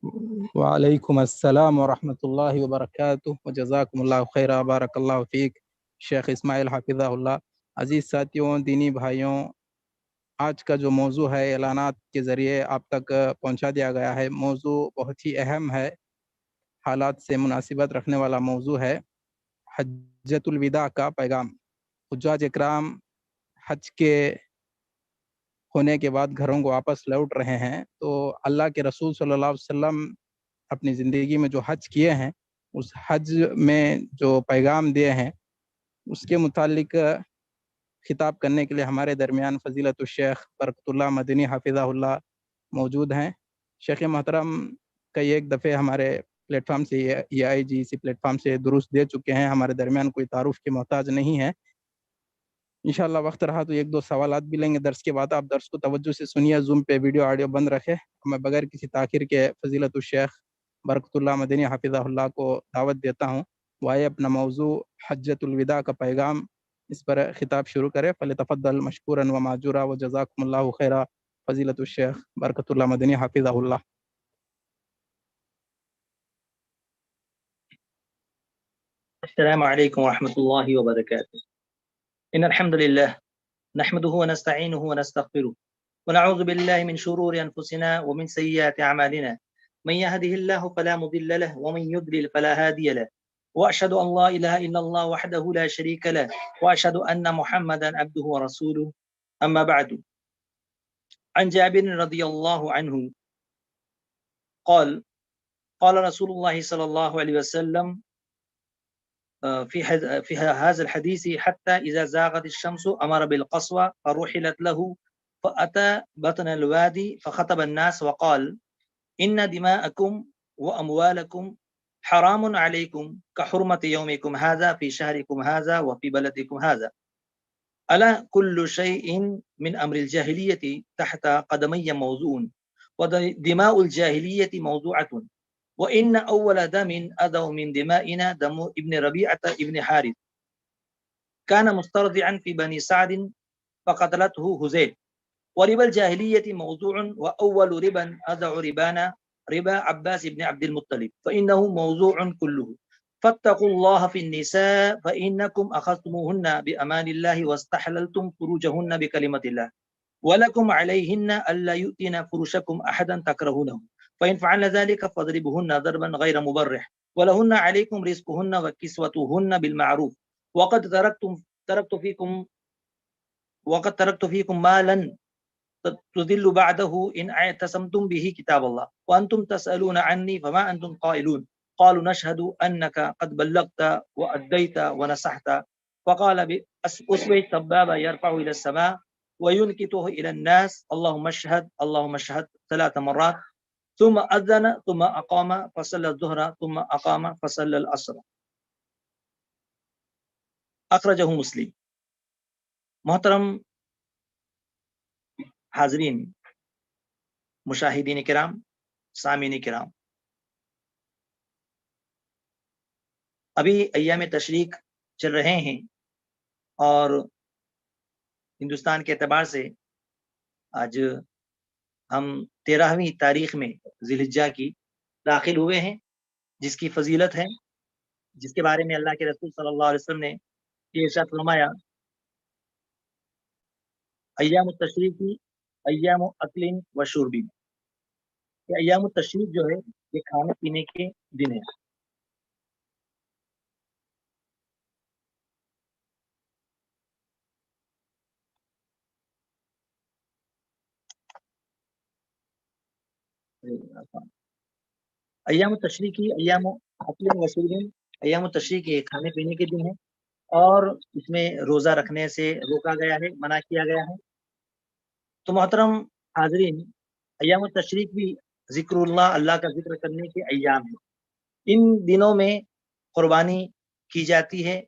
وعلیکم السلام ورحمۃ اللہ وبرکاتہ وجزاکم اللہ خیر بارک اللہ فیک شیخ اسماعیل حافظہ اللہ۔ عزیز ساتھیوں، دینی بھائیوں، آج کا جو موضوع ہے اعلانات کے ذریعے آپ تک پہنچا دیا گیا ہے۔ موضوع بہت ہی اہم ہے، حالات سے مناسبت رکھنے والا موضوع ہے، حجۃ الوداع کا پیغام۔ حجاج اکرام حج کے ہونے کے بعد گھروں کو واپس لوٹ رہے ہیں، تو اللہ کے رسول صلی اللہ علیہ وسلم اپنی زندگی میں جو حج کیے ہیں، اس حج میں جو پیغام دیے ہیں، اس کے متعلق خطاب کرنے کے لیے ہمارے درمیان فضیلت الشیخ برکت اللہ مدنی حافظہ اللہ موجود ہیں۔ شیخ محترم کئی ایک دفعے ہمارے پلیٹ فارم سے EIGC پلیٹ فارم سے درست دے چکے ہیں، ہمارے درمیان کوئی تعارف کے محتاج نہیں ہے۔ انشاءاللہ وقت رہا تو ایک دو سوالات بھی لیں گے درس کے بعد۔ آپ درس کو توجہ سے سنیے، زوم پہ ویڈیو آڈیو بند رکھے۔ میں بغیر کسی تاخیر کے فضیلت الشیخ برکت اللہ مدنی حافظہ اللہ کو دعوت دیتا ہوں، وہ آئے اپنا موضوع حجۃ الوداع کا پیغام اس پر خطاب شروع کرے۔ فلتفضل مشکورا و ماجورا و جزاکم اللہ خیرا فضیلت الشیخ برکت اللہ مدنی حافظہ اللہ۔ السلام عليكم ورحمة الله وبركاته. إن الحمد لله نحمده ونستعينه ونستغفره ونعوذ بالله من شرور أنفسنا ومن سيئات أعمالنا، من يهده الله فلا مضل له ومن يضلل فلا هادي له، وأشهد أن لا إله إلا الله وحده لا شريك له، وأشهد أن محمدا عبده ورسوله. أما بعد، عن جابر رضي الله عنه قال قال رسول الله صلى الله عليه وسلم في هذا الحديث: حتى إذا زاغت الشمس أمر بالقصوى فرحلت له فأتى بطن الوادي فخطب الناس وقال: إن دماءكم وأموالكم حرام عليكم كحرمة يومكم هذا في شهركم هذا وفي بلدكم هذا. ألا كل شيء من أمر الجاهلية تحت قدمي موضوع، ودماء الجاهلية موضوعة، وإن أول دم أدو من دمائنا دم ابن ربيعة ابن حارث، كان مسترضعا في بني سعد فقتلته هزيل. وربا الجاهلية موضوع، وأول ربا أدع ربانا ربا عباس بن عبد المطلب، فإنه موضوع كله. فاتقوا الله في النساء فإنكم أخذتموهن بأمان الله واستحللتم فروجهن بكلمة الله، ولكم عليهن ألا يؤتين فرشكم أحدا تكرهونه، فإن فعلن ذلك فاضربوهن ضربا غير مبرح، ولهن عليكم رزقهن وكسوتهن بالمعروف. وقد تركت فيكم ما لن تذلوا بعده إن اعتصمتم به كتاب الله، وأنتم تسألون عني فما أنتم قائلون. قالوا: نشهد أنك قد بلغت وأديت ونصحت. فقال بأصبع السبابة يرفع إلى السماء وينكته إلى الناس: اللهم اشهد اللهم اشهد 3 مرات، ثم أذن ثم أقام فصلى الظهر ثم أقام فصلى العصر. أخرجه مسلم. محترم حاضرین، مشاہدین کرام، سامعین کرام، ابھی ایام تشریق چل رہے ہیں اور ہندوستان کے اعتبار سے آج ہم 13ویں تاریخ میں ذی الحجہ کی داخل ہوئے ہیں، جس کی فضیلت ہے، جس کے بارے میں اللہ کے رسول صلی اللہ علیہ وسلم نے یہ ارشاد فرمایا: ایام التشریق ایام اکل و شرب، کہ ایام التشریق جو ہے یہ کھانے پینے کے دن ہے۔ ایام التشریق ایام اکل و شرب، ایام التشریق یہ کھانے پینے کے دن ہے، اور اس میں روزہ رکھنے سے روکا گیا ہے، منع کیا گیا ہے۔ تو محترم حاضرین، ایام التشریق بھی ذکر اللہ کا ذکر کرنے کے ایام ہیں۔ ان دنوں میں قربانی کی جاتی ہے،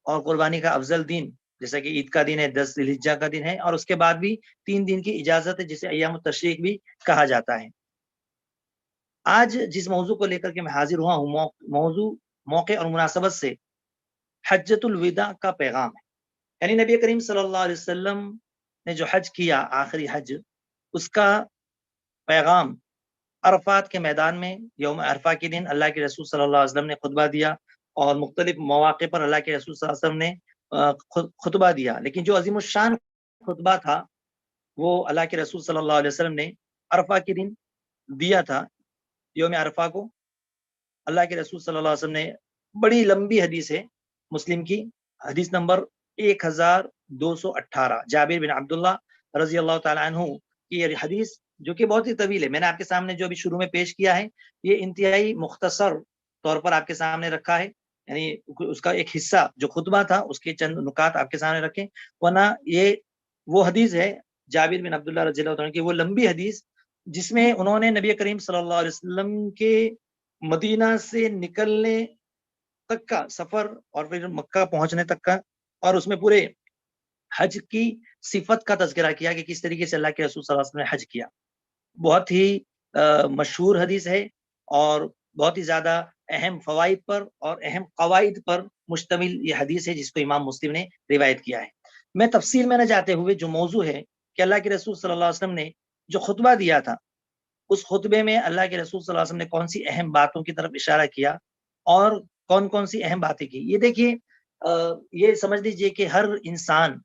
اور قربانی کا افضل دن جیسا کہ عید کا دن ہے، 10 ذی الحجہ کا دن ہے، اور اس کے بعد بھی 3 دن کی اجازت ہے جسے ایام التشریق بھی کہا جاتا ہے۔ آج جس موضوع کو لے کر کے میں حاضر ہوا ہوں، موضوع موقع اور مناسبت سے حجۃ الوداع کا پیغام ہے۔ یعنی نبی کریم صلی اللہ علیہ وسلم نے جو حج کیا، آخری حج، اس کا پیغام عرفات کے میدان میں یوم عرفہ کے دن اللہ کے رسول صلی اللہ علیہ وسلم نے خطبہ دیا، اور مختلف مواقع پر اللہ کے رسول صلی اللہ علیہ وسلم نے خطبہ دیا، لیکن جو عظیم الشان خطبہ تھا وہ اللہ کے رسول صلی اللہ علیہ وسلم نے عرفہ کے دن دیا تھا، یوم عرفہ کو۔ اللہ کے رسول صلی اللہ علیہ وسلم نے بڑی لمبی حدیث ہے، مسلم کی حدیث نمبر 1218، جابر بن عبداللہ رضی اللہ تعالیٰ عنہ کی یہ حدیث جو کہ بہت ہی طویل ہے۔ میں نے آپ کے سامنے جو ابھی شروع میں پیش کیا ہے یہ انتہائی مختصر طور پر آپ کے سامنے رکھا ہے، یعنی اس کا ایک حصہ جو خطبہ تھا اس کے چند نکات آپ کے سامنے رکھیں، ورنہ یہ وہ حدیث ہے جابر بن عبداللہ رضی اللہ عنہ کی وہ لمبی حدیث جس میں انہوں نے نبی کریم صلی اللہ علیہ وسلم کے مدینہ سے نکلنے تک کا سفر اور پھر مکہ پہنچنے تک کا، اور اس میں پورے حج کی صفت کا تذکرہ کیا کہ کس طریقے سے اللہ کے رسول صلی اللہ علیہ وسلم نے حج کیا۔ بہت ہی مشہور حدیث ہے اور بہت ہی زیادہ اہم فوائد پر اور اہم قواعد پر مشتمل یہ حدیث ہے جس کو امام مسلم نے روایت کیا ہے۔ میں تفصیل میں نہ جاتے ہوئے جو موضوع ہے کہ اللہ کے رسول صلی اللہ علیہ وسلم نے جو خطبہ دیا تھا اس خطبے میں اللہ کے رسول صلی اللہ علیہ وسلم نے کون سی اہم باتوں کی طرف اشارہ کیا اور کون کون سی اہم باتیں کی، یہ دیکھیے یہ سمجھ لیجئے کہ ہر انسان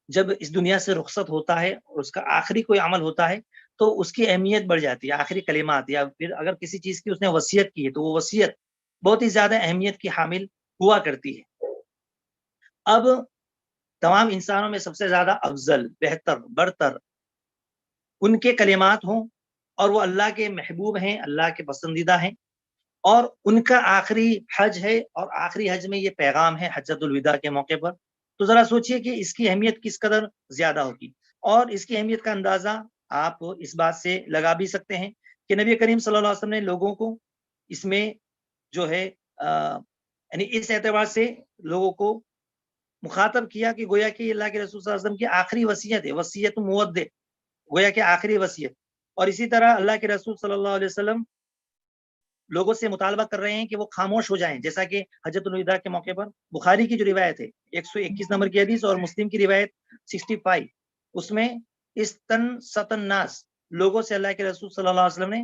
جب اس دنیا سے رخصت ہوتا ہے اور اس کا آخری کوئی عمل ہوتا ہے تو اس کی اہمیت بڑھ جاتی ہے، آخری کلمات یا پھر اگر کسی چیز کی اس نے وصیت کی ہے تو وہ وصیت بہت ہی زیادہ اہمیت کی حامل ہوا کرتی ہے۔ اب تمام انسانوں میں سب سے زیادہ افضل، بہتر، برتر ان کے کلمات ہوں اور وہ اللہ کے محبوب ہیں، اللہ کے پسندیدہ ہیں، اور ان کا آخری حج ہے اور آخری حج میں یہ پیغام ہے حجۃ الوداع کے موقع پر، تو ذرا سوچئے کہ اس کی اہمیت کس قدر زیادہ ہوگی۔ اور اس کی اہمیت کا اندازہ آپ اس بات سے لگا بھی سکتے ہیں کہ نبی کریم صلی اللہ علیہ وسلم نے لوگوں کو اس میں جو ہے یعنی اس اعتبار سے لوگوں کو مخاطب کیا کہ گویا کہ اللہ کے رسول صلی اللہ علیہ وسلم کی آخری وصیت ہے، وصیت مودع، گویا کہ آخری وصیت۔ اور اسی طرح اللہ کے رسول صلی اللہ علیہ وسلم لوگوں سے مطالبہ کر رہے ہیں کہ وہ خاموش ہو جائیں، جیسا کہ حجۃ الوداع کے موقع پر بخاری کی جو روایت ہے 121 نمبر کی حدیث اور مسلم کی روایت 65، اس میں استنصت الناس، لوگوں سے اللہ کے رسول صلی اللہ علیہ وسلم نے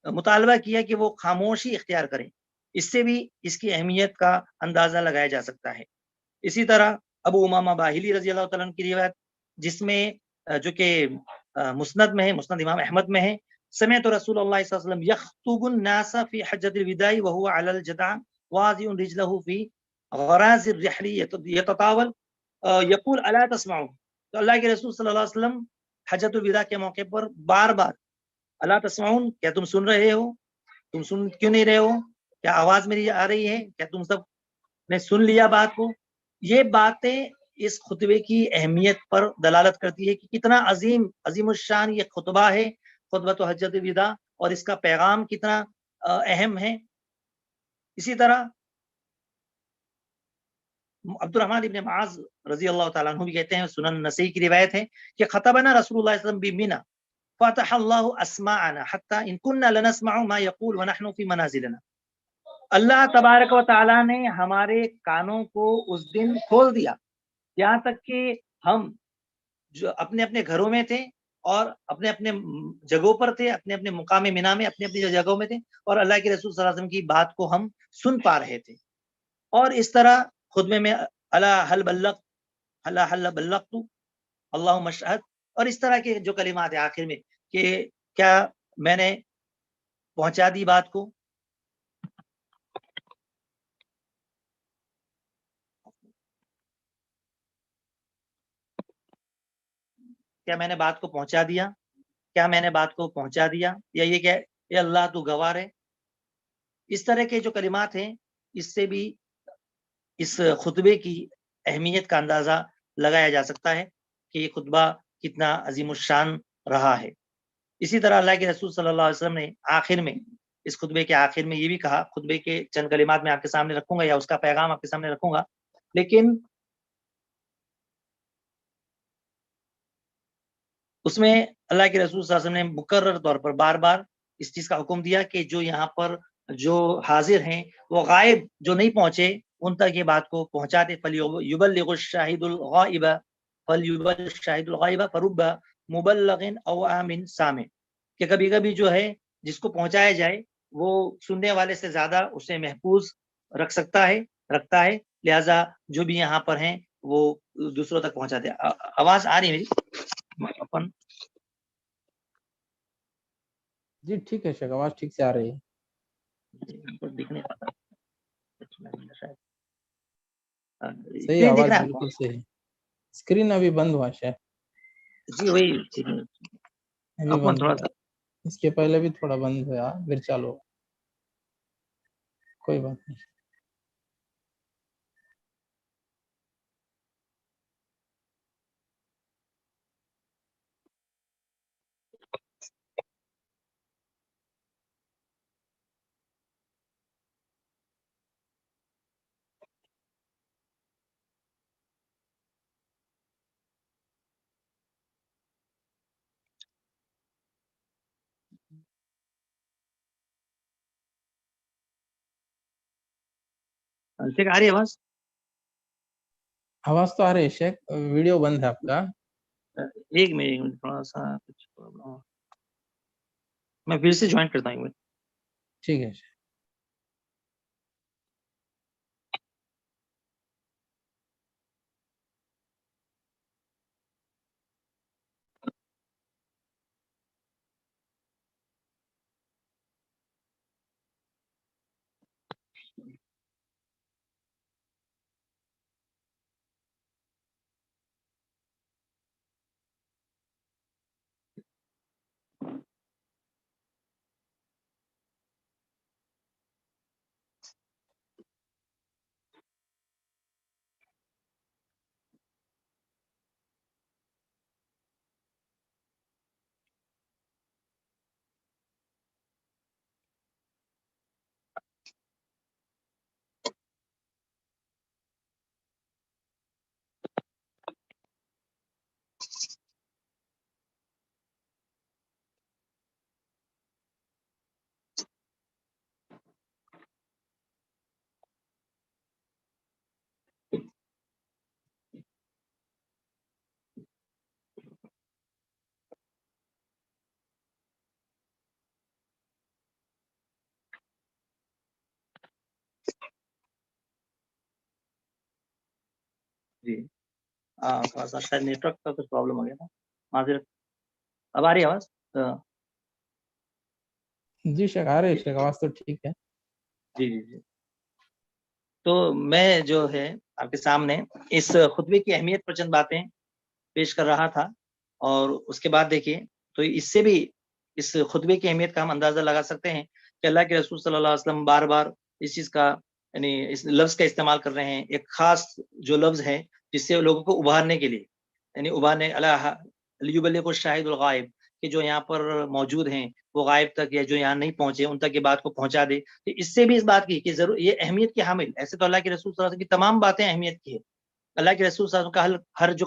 مطالبہ کیا کہ وہ خاموشی اختیار کریں۔ اس سے بھی اس کی اہمیت کا اندازہ لگایا جا سکتا ہے۔ اسی طرح ابو امامہ باہلی رضی اللہ تعالیٰ عنہ کی روایت جس میں جو کہ مسند میں ہے، مسند امام احمد میں ہے، سمعت رسول اللہ صلی اللہ علیہ وسلم یخطب الناس فی حجۃ الوداع وهو علی الجدع واضع رجله فی غراز الرحل یتطاول یقول الا تسمعون، تو اللہ کے رسول صلی اللہ علیہ وسلم حجۃ الوداع کے موقع پر بار بار الا تسمعون، کیا تم سن رہے ہو، تم سن کیوں نہیں رہے ہو، کیا آواز میری آ رہی ہے، کیا تم سب نے سن لیا بات کو۔ یہ باتیں اس خطبے کی اہمیت پر دلالت کرتی ہے کہ کتنا عظیم الشان یہ خطبہ ہے، خطبۃ حجۃ الوداع، اور اس کا پیغام کتنا اہم ہے۔ اسی طرح عبد الرحمن ابن معاذ رضی اللہ تعالیٰ عنہ بھی کہتے ہیں، سنن نسائی کی روایت ہے کہ خطبنا رسول اللہ صلی اللہ علیہ وسلم بمنى فتح اللہ اسماعنا حتى ان كنا لنسمع ما يقول ونحن في منازلنا، اللہ تبارک و تعالیٰ نے ہمارے کانوں کو اس دن کھول دیا یہاں تک کہ ہم جو اپنے اپنے گھروں میں تھے اور اپنے اپنے جگہوں پر تھے، اپنے اپنے مقام منا میں اپنے اپنی جگہوں میں تھے، اور اللہ کے رسول صلی اللہ علیہ وسلم کی بات کو ہم سن پا رہے تھے۔ اور اس طرح خطبے میں الا هل بلغت، الا هل بلغت، اللہم اشہد، اور اس طرح کے جو کلمات ہیں آخر میں کہ کیا میں نے پہنچا دی بات کو۔ کیا میں نے بات کو پہنچا دیا، کیا میں نے بات کو پہنچا دیا، یا یہ کہ اے اللہ تو گواہ ہے۔ اس طرح کے جو کلمات ہیں اس سے بھی اس خطبے کی اہمیت کا اندازہ لگایا جا سکتا ہے کہ یہ خطبہ کتنا عظیم الشان رہا ہے۔ اسی طرح اللہ کے رسول صلی اللہ علیہ وسلم نے آخر میں، اس خطبے کے آخر میں یہ بھی کہا، خطبے کے چند کلمات میں آپ کے سامنے رکھوں گا یا اس کا پیغام آپ کے سامنے رکھوں گا، لیکن اس میں اللہ کے رسول صلی اللہ علیہ وسلم نے مکرر طور پر بار بار اس چیز کا حکم دیا کہ جو یہاں پر جو حاضر ہیں وہ غائب جو نہیں پہنچے ان تک یہ بات کو پہنچاتے، فَلْيُبَلِّغُ الشَّاهِدُ الْغَائِبَ فَلْيُبَلِّغُ الشَّاهِدُ الْغَائِبَ فَرُبَّ مُبَلَّغٍ أَوْ عَامٍ سَامِعٍ، کہ کبھی کبھی جو ہے جس کو پہنچایا جائے وہ سننے والے سے زیادہ اسے محفوظ رکھتا ہے، لہذا جو بھی یہاں پر ہیں وہ دوسروں تک پہنچاتے ہیں۔ آواز آ رہی ہے میری؟ اپن جی ٹھیک ہے شیخ، آواز ٹھیک سے آ رہی ہے، دکھ نہیں پاتا شاید۔ صحیح، اسکرین دکھ آواز رہا ہے آپ بالکل صحیح۔ اسکرین ابھی بند ہوا شیخ، کو؟ جی وہی ابھی اپن بند تھوڑا ہوا، سا اس کے پہلے بھی تھوڑا بند ہوا، پھر چالو ہوا۔ کوئی بات نہیں۔ ٹھیک آ رہی ہے آواز؟ آواز تو آ رہی ہے شیخ، ویڈیو بند ہے آپ کا۔ ایک منٹ تھوڑا سا کچھ پرابلم ہو، میں پھر سے جوائن کرتا ہوں۔ ٹھیک ہے شیخ۔ جی تھوڑا سا شاید نیٹ ورک کا کچھ پرابلم ہو گیا تھا، معذرت۔ اب آ رہی ہے آواز؟ جی شیخ آ رہی ہے شیخ، آواز تو ٹھیک ہے۔ جی جی جی۔ تو میں جو ہے آپ کے سامنے اس خطبے کی اہمیت پر چند باتیں پیش کر رہا تھا، اور اس کے بعد دیکھیے تو اس سے بھی اس خطبے کی اہمیت کا ہم اندازہ لگا سکتے ہیں کہ اللہ کے رسول صلی اللہ علیہ وسلم بار بار اس چیز کا یعنی اس لفظ کا استعمال کر رہے ہیں، ایک خاص جو لفظ ہے جس سے لوگوں کو ابھارنے کے لیے، یعنی ابھارنے اللہ لیبلغ الشاہد الغائب، کہ جو یہاں پر موجود ہیں وہ غائب تک یا جو یہاں نہیں پہنچے ان تک یہ بات کو پہنچا دے۔ تو اس سے بھی اس بات کی کہ ضرور یہ اہمیت کی حامل، ایسے تو اللہ کے رسول صلی اللہ علیہ وسلم کی تمام باتیں اہمیت کی ہے، اللہ کے رسول صلی اللہ علیہ وسلم کا ہر جو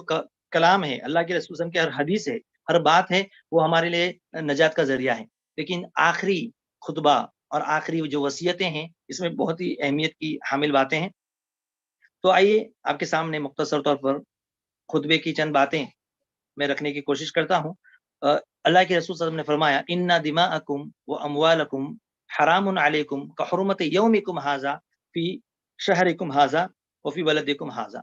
کلام ہے، اللہ کے رسول صلی اللہ علیہ وسلم کی ہر حدیث ہے، ہر بات ہے، وہ ہمارے لیے نجات کا ذریعہ ہے۔ لیکن آخری خطبہ اور آخری جو وصیتیں ہیں اس میں بہت ہی اہمیت کی حامل باتیں ہیں۔ تو آئیے آپ کے سامنے مختصر طور پر خطبے کی چند باتیں میں رکھنے کی کوشش کرتا ہوں۔ اللہ کے رسول صلی اللہ علیہ وسلم نے فرمایا ان دماءکم و اموالکم حرام علیکم کحرمت یومکم ھذا فی شہرکم ھذا وفی بلدکم ھذا۔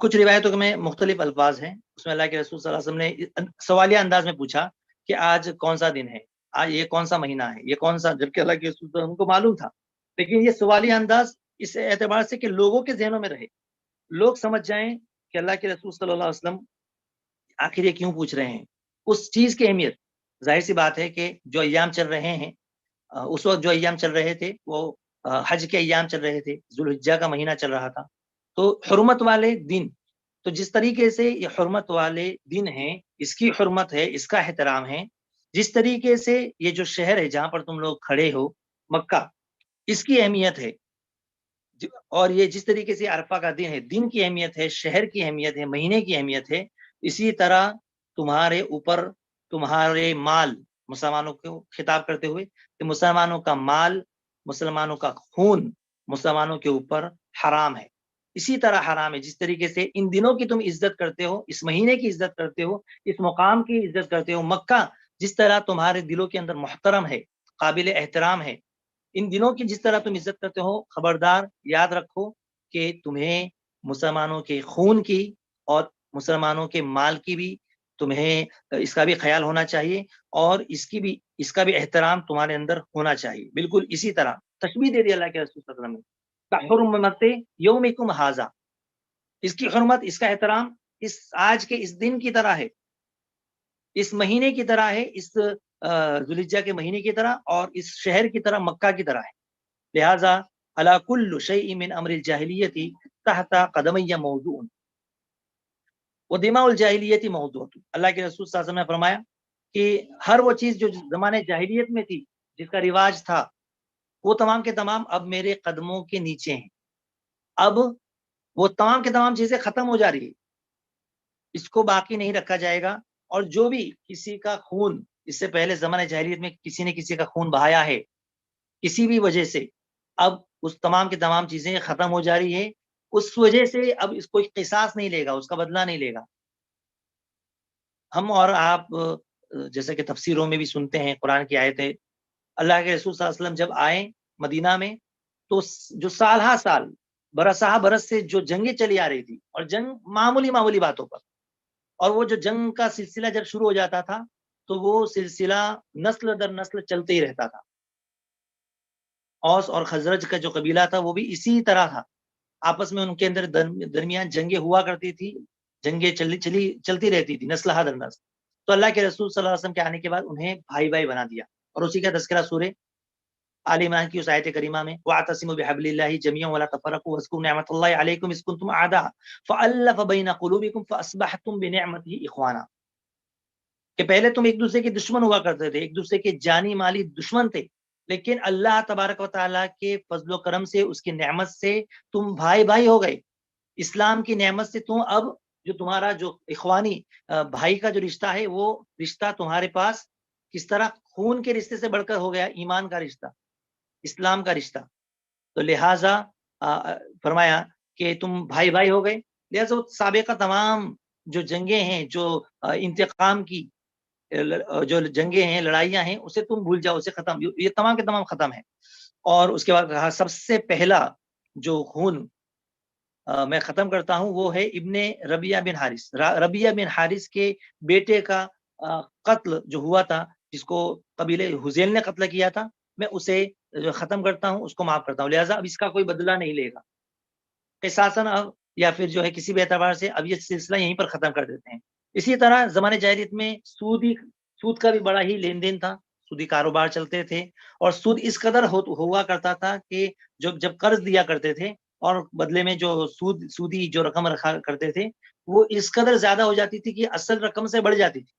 کچھ روایتوں میں مختلف الفاظ ہیں، اس میں اللہ کے رسول صلی اللہ علیہ وسلم نے سوالیہ انداز میں پوچھا کہ آج کون سا دن ہے، آج یہ کون سا مہینہ ہے، یہ کون سا، جبکہ اللہ کے رسول صلی اللہ علیہ وسلم کو معلوم تھا، لیکن یہ سوالیہ انداز اس اعتبار سے کہ لوگوں کے ذہنوں میں رہے، لوگ سمجھ جائیں کہ اللہ کے رسول صلی اللہ علیہ وسلم آخر یہ کیوں پوچھ رہے ہیں، اس چیز کی اہمیت۔ ظاہر سی بات ہے کہ جو ایام چل رہے ہیں، اس وقت جو ایام چل رہے تھے وہ حج کے ایام چل رہے تھے، ذوالحجہ کا مہینہ چل رہا تھا، تو حرمت والے دن، تو جس طریقے سے یہ حرمت والے دن ہیں، اس کی حرمت ہے، اس کا احترام ہے، جس طریقے سے یہ جو شہر ہے جہاں پر تم لوگ کھڑے ہو مکہ، اس کی اہمیت ہے، اور یہ جس طریقے سے عرفہ کا دن ہے، دن کی اہمیت ہے، شہر کی اہمیت ہے، مہینے کی اہمیت ہے، اسی طرح تمہارے اوپر تمہارے مال، مسلمانوں کو خطاب کرتے ہوئے کہ مسلمانوں کا مال، مسلمانوں کا خون مسلمانوں کے اوپر حرام ہے، اسی طرح حرام ہے. جس طریقے سے ان دنوں کی تم عزت کرتے ہو، اس مہینے کی عزت کرتے ہو، اس مقام کی عزت کرتے ہو، مکہ جس طرح تمہارے دلوں کے اندر محترم ہے، قابل احترام ہے، ان دنوں کی جس طرح تم عزت کرتے ہو، خبردار یاد رکھو کہ تمہیں مسلمانوں کے خون کی اور مسلمانوں کے مال کی بھی تمہیں اس کا بھی خیال ہونا چاہیے، اور اس کا بھی احترام تمہارے اندر ہونا چاہیے. بالکل اسی طرح تشبیہ دے دی اللہ کے رسول صلی اللہ علیہ وسلم نے، حرمت یومکم ھذا، اس کی حرمت، اس کا احترام اس آج کے اس دن کی طرح ہے، اس مہینے کی طرح ہے، اس ذوالحجہ کے مہینے کی طرح، اور اس شہر کی طرح، مکہ کی طرح ہے. لہذا علی کل شیء من امر الجاہلیت تحت قدمی موضوع ودماء الجاہلیت موضوع. اللہ کے رسول صلی اللہ علیہ وسلم نے فرمایا کہ ہر وہ چیز جو زمانے جاہلیت میں تھی، جس کا رواج تھا، وہ تمام کے تمام اب میرے قدموں کے نیچے ہیں. اب وہ تمام کے تمام چیزیں ختم ہو جا رہی ہے، اس کو باقی نہیں رکھا جائے گا. اور جو بھی کسی کا خون اس سے پہلے زمانے جاہلیت میں کسی نے کسی کا خون بہایا ہے کسی بھی وجہ سے، اب اس تمام کے تمام چیزیں ختم ہو جا رہی ہے. اس وجہ سے اب اس کو قصاص نہیں لے گا، اس کا بدلہ نہیں لے گا. ہم اور آپ جیسے کہ تفسیروں میں بھی سنتے ہیں قرآن کی آیتیں، اللہ کے رسول صلی اللہ علیہ وسلم جب آئے مدینہ میں تو جو سال ہا سال برسہ برس سے جو جنگیں چلی آ رہی تھی، اور جنگ معمولی معمولی باتوں پر، اور وہ جو جنگ کا سلسلہ جب شروع ہو جاتا تھا تو وہ سلسلہ نسل در نسل چلتے ہی رہتا تھا. اوس اور خزرج کا جو قبیلہ تھا وہ بھی اسی طرح تھا، آپس میں ان کے اندر درمیان جنگیں ہوا کرتی تھی، جنگیں چلتی رہتی تھی نسل در نسل. تو اللہ کے رسول صلی اللہ علیہ وسلم کے آنے کے بعد انہیں بھائی بھائی بنا دیا، اور اسی کا تذکرہ سورہ آل عمران کی اس آیت کریمہ میں وَاعْتَصِمُوا بِحَبْلِ اللَّهِ جَمِيعًا وَلَا تَفَرَّقُوا وَاذْكُرُوا نِعْمَةَ اللَّهِ عَلَيْكُمْ إِذْ كُنتُمْ أَعْدَاءً فَأَلَّفَ بَيْنَ قُلُوبِكُمْ فَأَصْبَحْتُمْ بِنِعْمَتِهِ إِخْوَانًا. کہ پہلے تم ایک دوسرے کے دشمن ہوا کرتے تھے، ایک دوسرے کے جانی مالی دشمن تھے، لیکن اللہ تبارک و تعالیٰ کے فضل و کرم سے، اس کی نعمت سے تم بھائی بھائی ہو گئے. اسلام کی نعمت سے تم اب جو تمہارا جو اخوانی بھائی کا جو رشتہ ہے، وہ رشتہ تمہارے پاس کس طرح خون کے رشتے سے بڑھ کر ہو گیا، ایمان کا رشتہ، اسلام کا رشتہ. تو لہٰذا فرمایا کہ تم بھائی بھائی ہو گئے. لہٰذا وہ سابقہ تمام جو جنگیں ہیں، جو انتقام کی جو جنگیں ہیں، لڑائیاں ہیں، اسے تم بھول جاؤ، اسے ختم، یہ تمام کے تمام ختم ہے. اور اس کے بعد کہا سب سے پہلا جو خون میں ختم کرتا ہوں وہ ہے ابن ربیہ بن حارث. ربیہ بن حارث کے بیٹے کا قتل جو ہوا تھا، جس کو قبیلے حذیل نے قتل کیا تھا، میں اسے ختم کرتا ہوں، اس کو معاف کرتا ہوں. لہٰذا اب اس کا کوئی بدلہ نہیں لے گا قصاصاً، اب یا پھر جو ہے کسی بھی اعتبار سے اب یہ سلسلہ یہیں پر ختم کر دیتے ہیں. اسی طرح زمانے جاہلیت میں سود کا بھی بڑا ہی لین دین تھا، سودی کاروبار چلتے تھے، اور سود اس قدر ہوا کرتا تھا کہ جب قرض دیا کرتے تھے اور بدلے میں جو سودی جو رقم رکھا کرتے تھے، وہ اس قدر زیادہ ہو جاتی تھی کہ اصل رقم سے بڑھ جاتی تھی.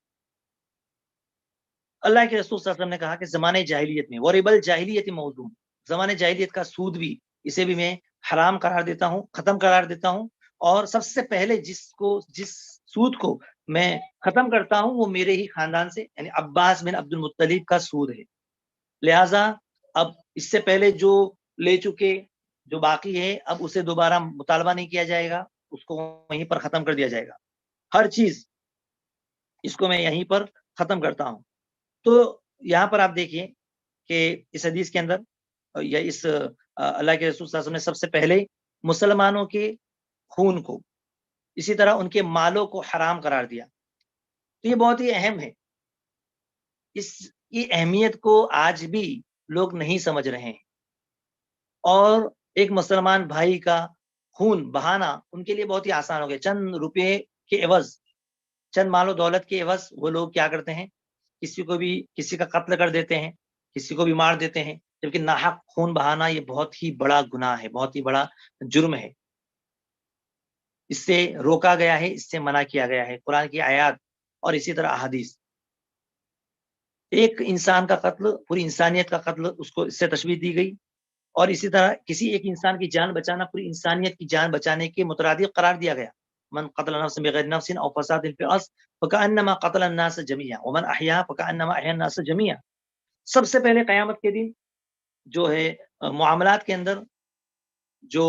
اللہ کے رسول صلی اللہ علیہ وسلم نے کہا کہ زمانے جاہلیت میں وَرِبَ الْجَاهِلِيَّةِ موضوع، زمانے جاہلیت کا سود بھی، اسے بھی میں حرام قرار دیتا ہوں، ختم قرار دیتا ہوں. اور سب سے پہلے جس سود کو میں ختم کرتا ہوں وہ میرے ہی خاندان سے، یعنی عباس بن عبد المطلب کا سود ہے. لہٰذا اب اس سے پہلے جو لے چکے، جو باقی ہے، اب اسے دوبارہ مطالبہ نہیں کیا جائے گا، اس کو وہیں پر ختم کر دیا جائے گا. ہر چیز اس کو میں یہیں پر ختم کرتا ہوں. تو یہاں پر آپ دیکھیے کہ اس حدیث کے اندر یا اس اللہ کے رسول صلی اللہ علیہ وسلم نے سب سے پہلے مسلمانوں کے خون کو، اسی طرح ان کے مالوں کو حرام قرار دیا. تو یہ بہت ہی اہم ہے. اس کی اہمیت کو آج بھی لوگ نہیں سمجھ رہے ہیں، اور ایک مسلمان بھائی کا خون بہانا ان کے لیے بہت ہی آسان ہو گیا. چند روپے کے عوض، چند مال و دولت کے عوض وہ لوگ کیا کرتے ہیں، کسی کا قتل کر دیتے ہیں، کسی کو بھی مار دیتے ہیں، جبکہ ناحق خون بہانا یہ بہت ہی بڑا گناہ ہے، بہت ہی بڑا جرم ہے. اس سے روکا گیا ہے، اس سے منع کیا گیا ہے قرآن کی آیات اور اسی طرح احادیث. ایک انسان کا قتل پوری انسانیت کا قتل، اس کو اس سے تشبیہ دی گئی. اور اسی طرح کسی ایک انسان کی جان بچانا پوری انسانیت کی جان بچانے کے مترادف قرار دیا گیا. من قتل نفسا بغیر نفس او فساد فی الارض فکأنما قتل الناس جميعا ومن احیاها فکأنما احیا الناس جميعا. سب سے پہلے قیامت کے دن جو ہے معاملات کے اندر جو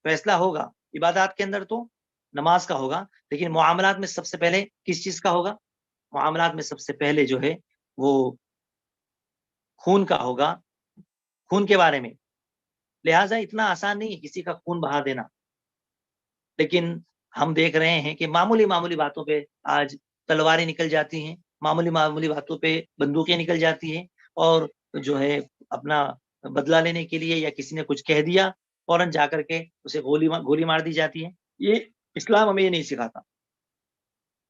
فیصلہ ہوگا، عبادات کے اندر تو نماز کا ہوگا، لیکن معاملات میں سب سے پہلے کس چیز کا ہوگا؟ معاملات میں سب سے پہلے جو ہے وہ خون کا ہوگا، خون کے بارے میں. لہٰذا اتنا آسان نہیں ہے کسی کا خون بہا دینا، لیکن ہم دیکھ رہے ہیں کہ معمولی باتوں پہ آج تلواریں نکل جاتی ہیں، معمولی باتوں پہ بندوقیں نکل جاتی ہیں، اور جو ہے اپنا بدلہ لینے کے لیے یا کسی نے کچھ کہہ دیا فوراً جا کر کے اسے گولی مار دی جاتی ہے. یہ اسلام ہمیں یہ نہیں سکھاتا.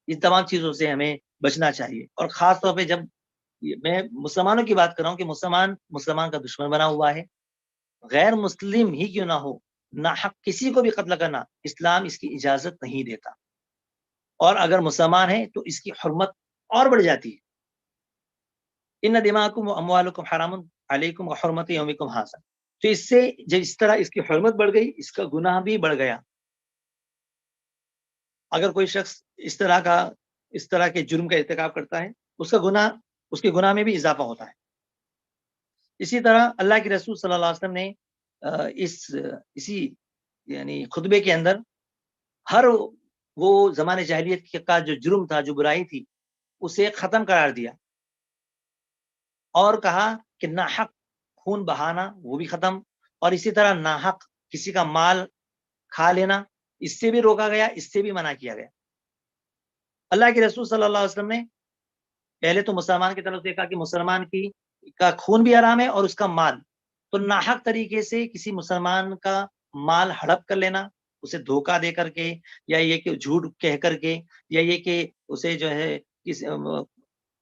ان تمام چیزوں سے ہمیں بچنا چاہیے، اور خاص طور پہ جب میں مسلمانوں کی بات کر رہا ہوں کہ مسلمان کا دشمن بنا ہوا ہے، غیر مسلم ہی کیوں نہ ہو، ناحق کسی کو بھی قتل کرنا اسلام اس کی اجازت نہیں دیتا، اور اگر مسلمان ہے تو اس کی حرمت اور بڑھ جاتی ہے. ان دماءکم و اموالکم حرام علیکم وحرمت یومکم ھذا. تو اس سے جب اس طرح اس کی حرمت بڑھ گئی، اس کا گناہ بھی بڑھ گیا. اگر کوئی شخص اس طرح کے جرم کا ارتکاب کرتا ہے، اس کے گناہ میں بھی اضافہ ہوتا ہے. اسی طرح اللہ کے رسول صلی اللہ علیہ وسلم نے اسی یعنی خطبے کے اندر ہر وہ زمانے جاہلیت کا جو جرم تھا، جو برائی تھی، اسے ختم قرار دیا، اور کہا کہ ناحق خون بہانا وہ بھی ختم، اور اسی طرح ناحق کسی کا مال کھا لینا، اس سے بھی روکا گیا، اس سے بھی منع کیا گیا. اللہ کے رسول صلی اللہ علیہ وسلم نے پہلے تو مسلمان کی طرف دیکھا کہ مسلمان کا خون بھی حرام ہے اور اس کا مال. تو ناحق طریقے سے کسی مسلمان کا مال ہڑپ کر لینا، اسے دھوکہ دے کر کے، یا یہ کہ جھوٹ کہہ کر کے، یا یہ کہ اسے جو ہے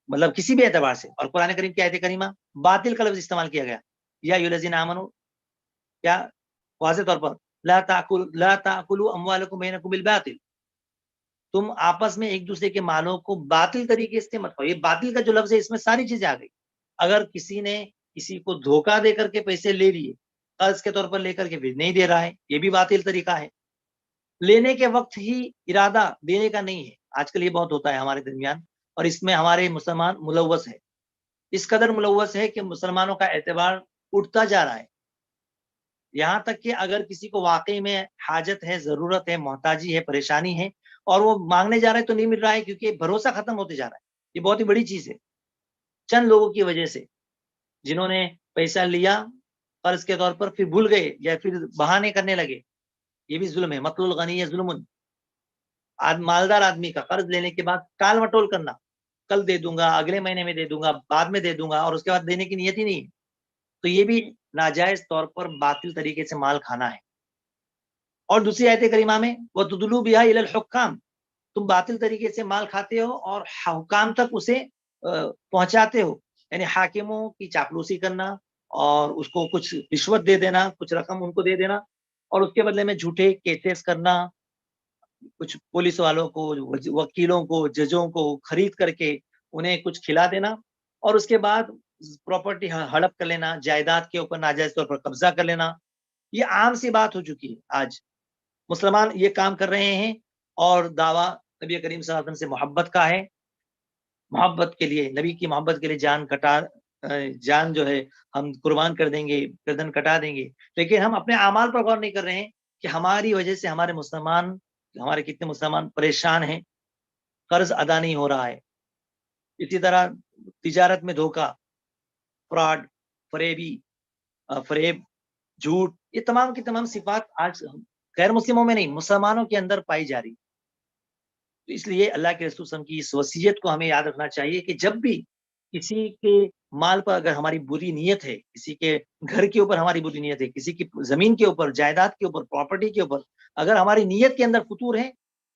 مطلب کسی بھی اعتبار سے. اور قرآن کریم کی آیت کریمہ باطل کا لفظ استعمال کیا گیا، یا ایھا الذین آمنوا، کیا واضح طور پر لا تاکلوا اموالکم بینکم بالباطل، تم آپس میں ایک دوسرے کے مالوں کو باطل طریقے سے مت کھاؤ. یہ باطل کا جو لفظ ہے اس میں ساری چیزیں آ گئی. اگر کسی نے کسی کو دھوکہ دے کر کے پیسے لے لیے، قرض کے طور پر لے کر کے بھی نہیں دے رہا ہے، یہ بھی باطل طریقہ ہے. لینے کے وقت ہی ارادہ دینے کا نہیں ہے. آج کل یہ بہت ہوتا ہے ہمارے درمیان، اور اس میں ہمارے مسلمان ملوث ہے. اس قدر ملوث ہے کہ مسلمانوں کا اعتبار اٹھتا جا رہا ہے. یہاں تک کہ اگر کسی کو واقعی میں حاجت ہے، ضرورت ہے، محتاجی ہے، پریشانی ہے، اور وہ مانگنے جا رہا ہے تو نہیں مل رہا ہے، کیونکہ بھروسہ ختم ہوتے جا رہا ہے. یہ بہت ہی بڑی چیز ہے. چند لوگوں کی وجہ سے، جنہوں نے پیسہ لیا قرض کے طور پر، پھر بھول گئے یا پھر بہانے کرنے لگے، یہ بھی ظلم ہے. مطل الغنی ظلم. مالدار آدمی کا قرض لینے کے بعد ٹال مٹول کرنا، کل دے دوں گا، اگلے مہینے میں دے دوں گا، بعد میں دے دوں گا، اور اس کے بعد دینے کی نیت ہی نہیں ہے، تو یہ بھی ناجائز طور پر باطل طریقے سے مال کھانا ہے. اور دوسری آیت کریمہ میں وَتُدْلُوا بِهَا إِلَى الْحُكَّامِ، تم باطل طریقے سے مال کھاتے ہو اور حکام تک اسے پہنچاتے ہو، یعنی حاکموں کی چاپلوسی کرنا، اور اس کو کچھ رشوت دے دینا، کچھ رقم ان کو دے دینا، اور اس کے بدلے میں جھوٹے کیسز کرنا، کچھ پولیس والوں کو، وکیلوں کو، ججوں کو خرید کر کے انہیں کچھ کھلا دینا، اور اس کے بعد پراپرٹی ہڑپ کر لینا، جائیداد کے اوپر ناجائز طور پر قبضہ کر لینا. یہ عام سی بات ہو چکی ہے. آج مسلمان یہ کام کر رہے ہیں، اور دعویٰ نبی کریم صلی اللہ علیہ وسلم سے محبت کا ہے. محبت کے لیے، نبی کی محبت کے لیے جان جو ہے ہم قربان کر دیں گے، گردن کٹا دیں گے، لیکن ہم اپنے اعمال پر غور نہیں کر رہے ہیں کہ ہماری وجہ سے ہمارے کتنے مسلمان پریشان ہیں، قرض ادا نہیں ہو رہا ہے. اسی طرح تجارت میں دھوکہ، فراڈ، فریب، جھوٹ، یہ تمام کی تمام صفات آج غیر مسلموں میں نہیں، مسلمانوں کے اندر پائی جا رہی. تو اس لیے اللہ کے رسول صلی اللہ علیہ وسلم کی اس وصیت کو ہمیں یاد رکھنا چاہیے کہ جب بھی کسی کے مال پر اگر ہماری بری نیت ہے، کسی کے گھر کے اوپر ہماری بری نیت ہے، کسی کی زمین کے اوپر، جائیداد کے اوپر، پراپرٹی کے اوپر اگر ہماری نیت کے اندر فطور ہے،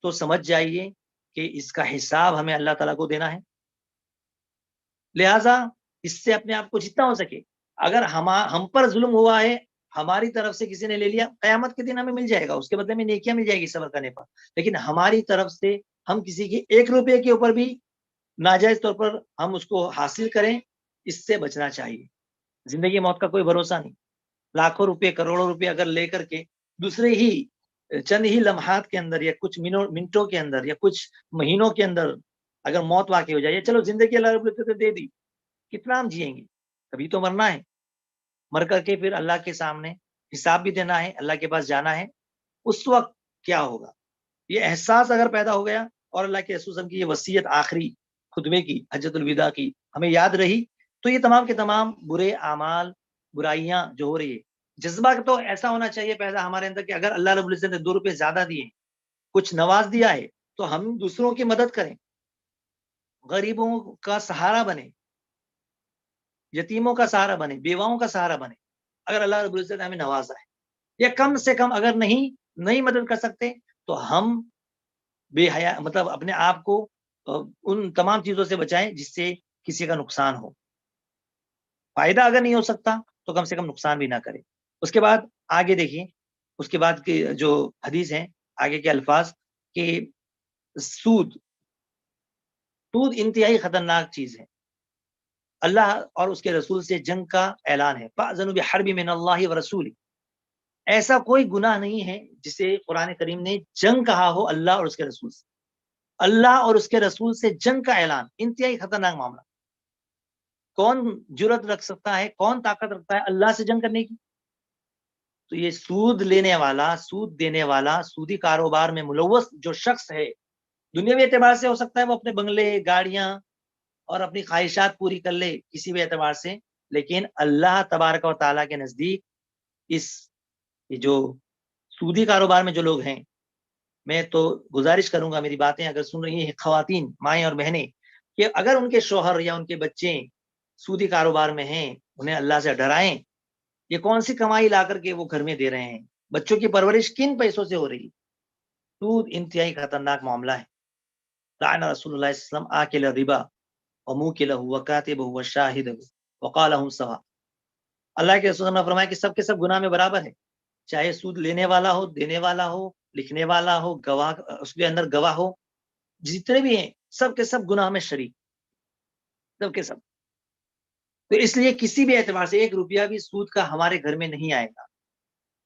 تو سمجھ جائیے کہ اس کا حساب ہمیں اللہ تعالیٰ کو دینا ہے. لہٰذا اس سے اپنے آپ کو جتنا ہو سکے، اگر ہم پر ظلم ہوا ہے، ہماری طرف سے کسی نے لے لیا، قیامت کے دن ہمیں مل جائے گا، اس کے بدلے میں نیکیاں مل جائے گی صبر کرنے پر. لیکن ہماری طرف سے ہم کسی کے 1 روپے کے اوپر بھی ناجائز طور پر ہم اس کو حاصل کریں، اس سے بچنا چاہیے. زندگی موت کا کوئی بھروسہ نہیں. لاکھوں روپے، کروڑوں روپے اگر لے کر کے دوسرے ہی چند ہی لمحات کے اندر، یا کچھ منٹوں کے اندر، یا کچھ مہینوں کے اندر اگر موت واقع ہو جائے، چلو زندگی اللہ رب العزت نے دے دی، کتنا ہم جئیں گے؟ کبھی تو مرنا ہے. مر کر کے پھر اللہ کے سامنے حساب بھی دینا ہے، اللہ کے پاس جانا ہے. اس وقت کیا ہوگا. یہ احساس اگر پیدا ہو گیا اور اللہ کے رسول صلی اللہ علیہ وسلم کی یہ وصیت آخری خطبے کی حجۃ الوداع کی ہمیں یاد رہی تو یہ تمام کے تمام برے اعمال برائیاں جو ہو رہی ہے، جذبہ تو ایسا ہونا چاہیے پیدا ہمارے اندر کہ اگر اللہ رب العزت نے 2 روپے زیادہ دیے، کچھ نواز دیا ہے، تو ہم دوسروں کی مدد کریں، غریبوں کا سہارا بنے، یتیموں کا سہارا بنے، بیواؤں کا سہارا بنے. اگر اللہ رب العزت نے ہمیں نوازا ہے، یا کم سے کم اگر نہیں مدد کر سکتے تو ہم بے حیا مطلب اپنے آپ کو ان تمام چیزوں سے بچائیں جس سے کسی کا نقصان ہو. فائدہ اگر نہیں ہو سکتا تو کم سے کم نقصان بھی نہ کرے. اس کے بعد آگے دیکھیے، اس کے بعد کے جو حدیث ہیں آگے کے الفاظ کہ سود انتہائی خطرناک چیز ہے. اللہ اور اس کے رسول سے جنگ کا اعلان ہے. فَأْذَنُوا بِحَرْبٍ مِّنَ اللَّهِ وَرَسُولِهِ. ایسا کوئی گناہ نہیں ہے جسے قرآن کریم نے جنگ کہا ہو اللہ اور اس کے رسول سے. اللہ اور اس کے رسول سے جنگ کا اعلان انتہائی خطرناک معاملہ. کون جرت رکھ سکتا ہے، کون طاقت رکھتا ہے اللہ سے جنگ کرنے کی؟ تو یہ سود لینے والا، سود دینے والا، سودی کاروبار میں ملوث جو شخص ہے، دنیاوی اعتبار سے ہو سکتا ہے وہ اپنے بنگلے، گاڑیاں اور اپنی خواہشات پوری کر لے کسی بھی اعتبار سے، لیکن اللہ تبارک و تعالیٰ کے نزدیک یہ جو سودی کاروبار میں جو لوگ ہیں، میں تو گزارش کروں گا، میری باتیں اگر سن رہی ہیں خواتین، مائیں اور بہنیں، کہ اگر ان کے شوہر یا ان کے بچے سودی کاروبار میں ہیں، انہیں اللہ سے ڈرائیں. یہ کون سی کمائی لا کر کے وہ گھر میں دے رہے ہیں؟ بچوں کی پرورش کن پیسوں سے ہو رہی ہے؟ سود انتہائی خطرناک معاملہ ہے. لعن رسول اللہ صلی اللہ علیہ وسلم آکل الربا وموکلہ وکاتبہ وشاہدہ وقالہم سوا. اللہ کے رسول نے فرمایا کہ سب کے سب گناہ میں برابر ہے، چاہے سود لینے والا ہو، دینے والا ہو، لکھنے والا ہو، گواہ اس کے اندر گواہ ہو، جتنے بھی ہیں سب کے سب گناہ میں شریک، سب کے سب. تو اس لیے کسی بھی اعتبار سے 1 روپیہ بھی سود کا ہمارے گھر میں نہیں آئے گا.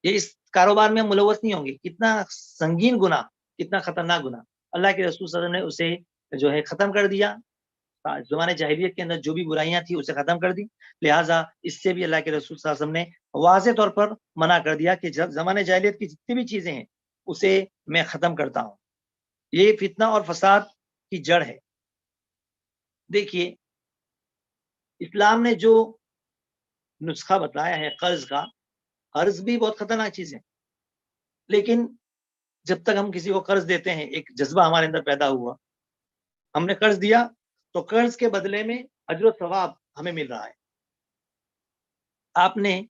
یہ اس کاروبار میں ملوث نہیں ہوں گے. کتنا سنگین گناہ، کتنا خطرناک گناہ. اللہ کے رسول صلی اللہ علیہ وسلم نے اسے جو ہے ختم کر دیا. زمانے جاہلیت کے اندر جو بھی برائیاں تھیں اسے ختم کر دی. لہٰذا اس سے بھی اللہ کے رسول صلی اللہ علیہ وسلم نے واضح طور پر منع کر دیا کہ جب زمانے جاہلیت کی جتنی بھی چیزیں ہیں اسے میں ختم کرتا ہوں. یہ فتنہ اور فساد کی جڑ ہے. دیکھیے اسلام نے جو نسخہ بتایا ہے قرض کا، قرض بھی بہت خطرناک چیز ہے، لیکن جب تک ہم کسی کو قرض دیتے ہیں ایک جذبہ ہمارے اندر پیدا ہوا، ہم نے قرض دیا تو قرض کے بدلے میں اجر و ثواب ہمیں مل رہا ہے. آپ نے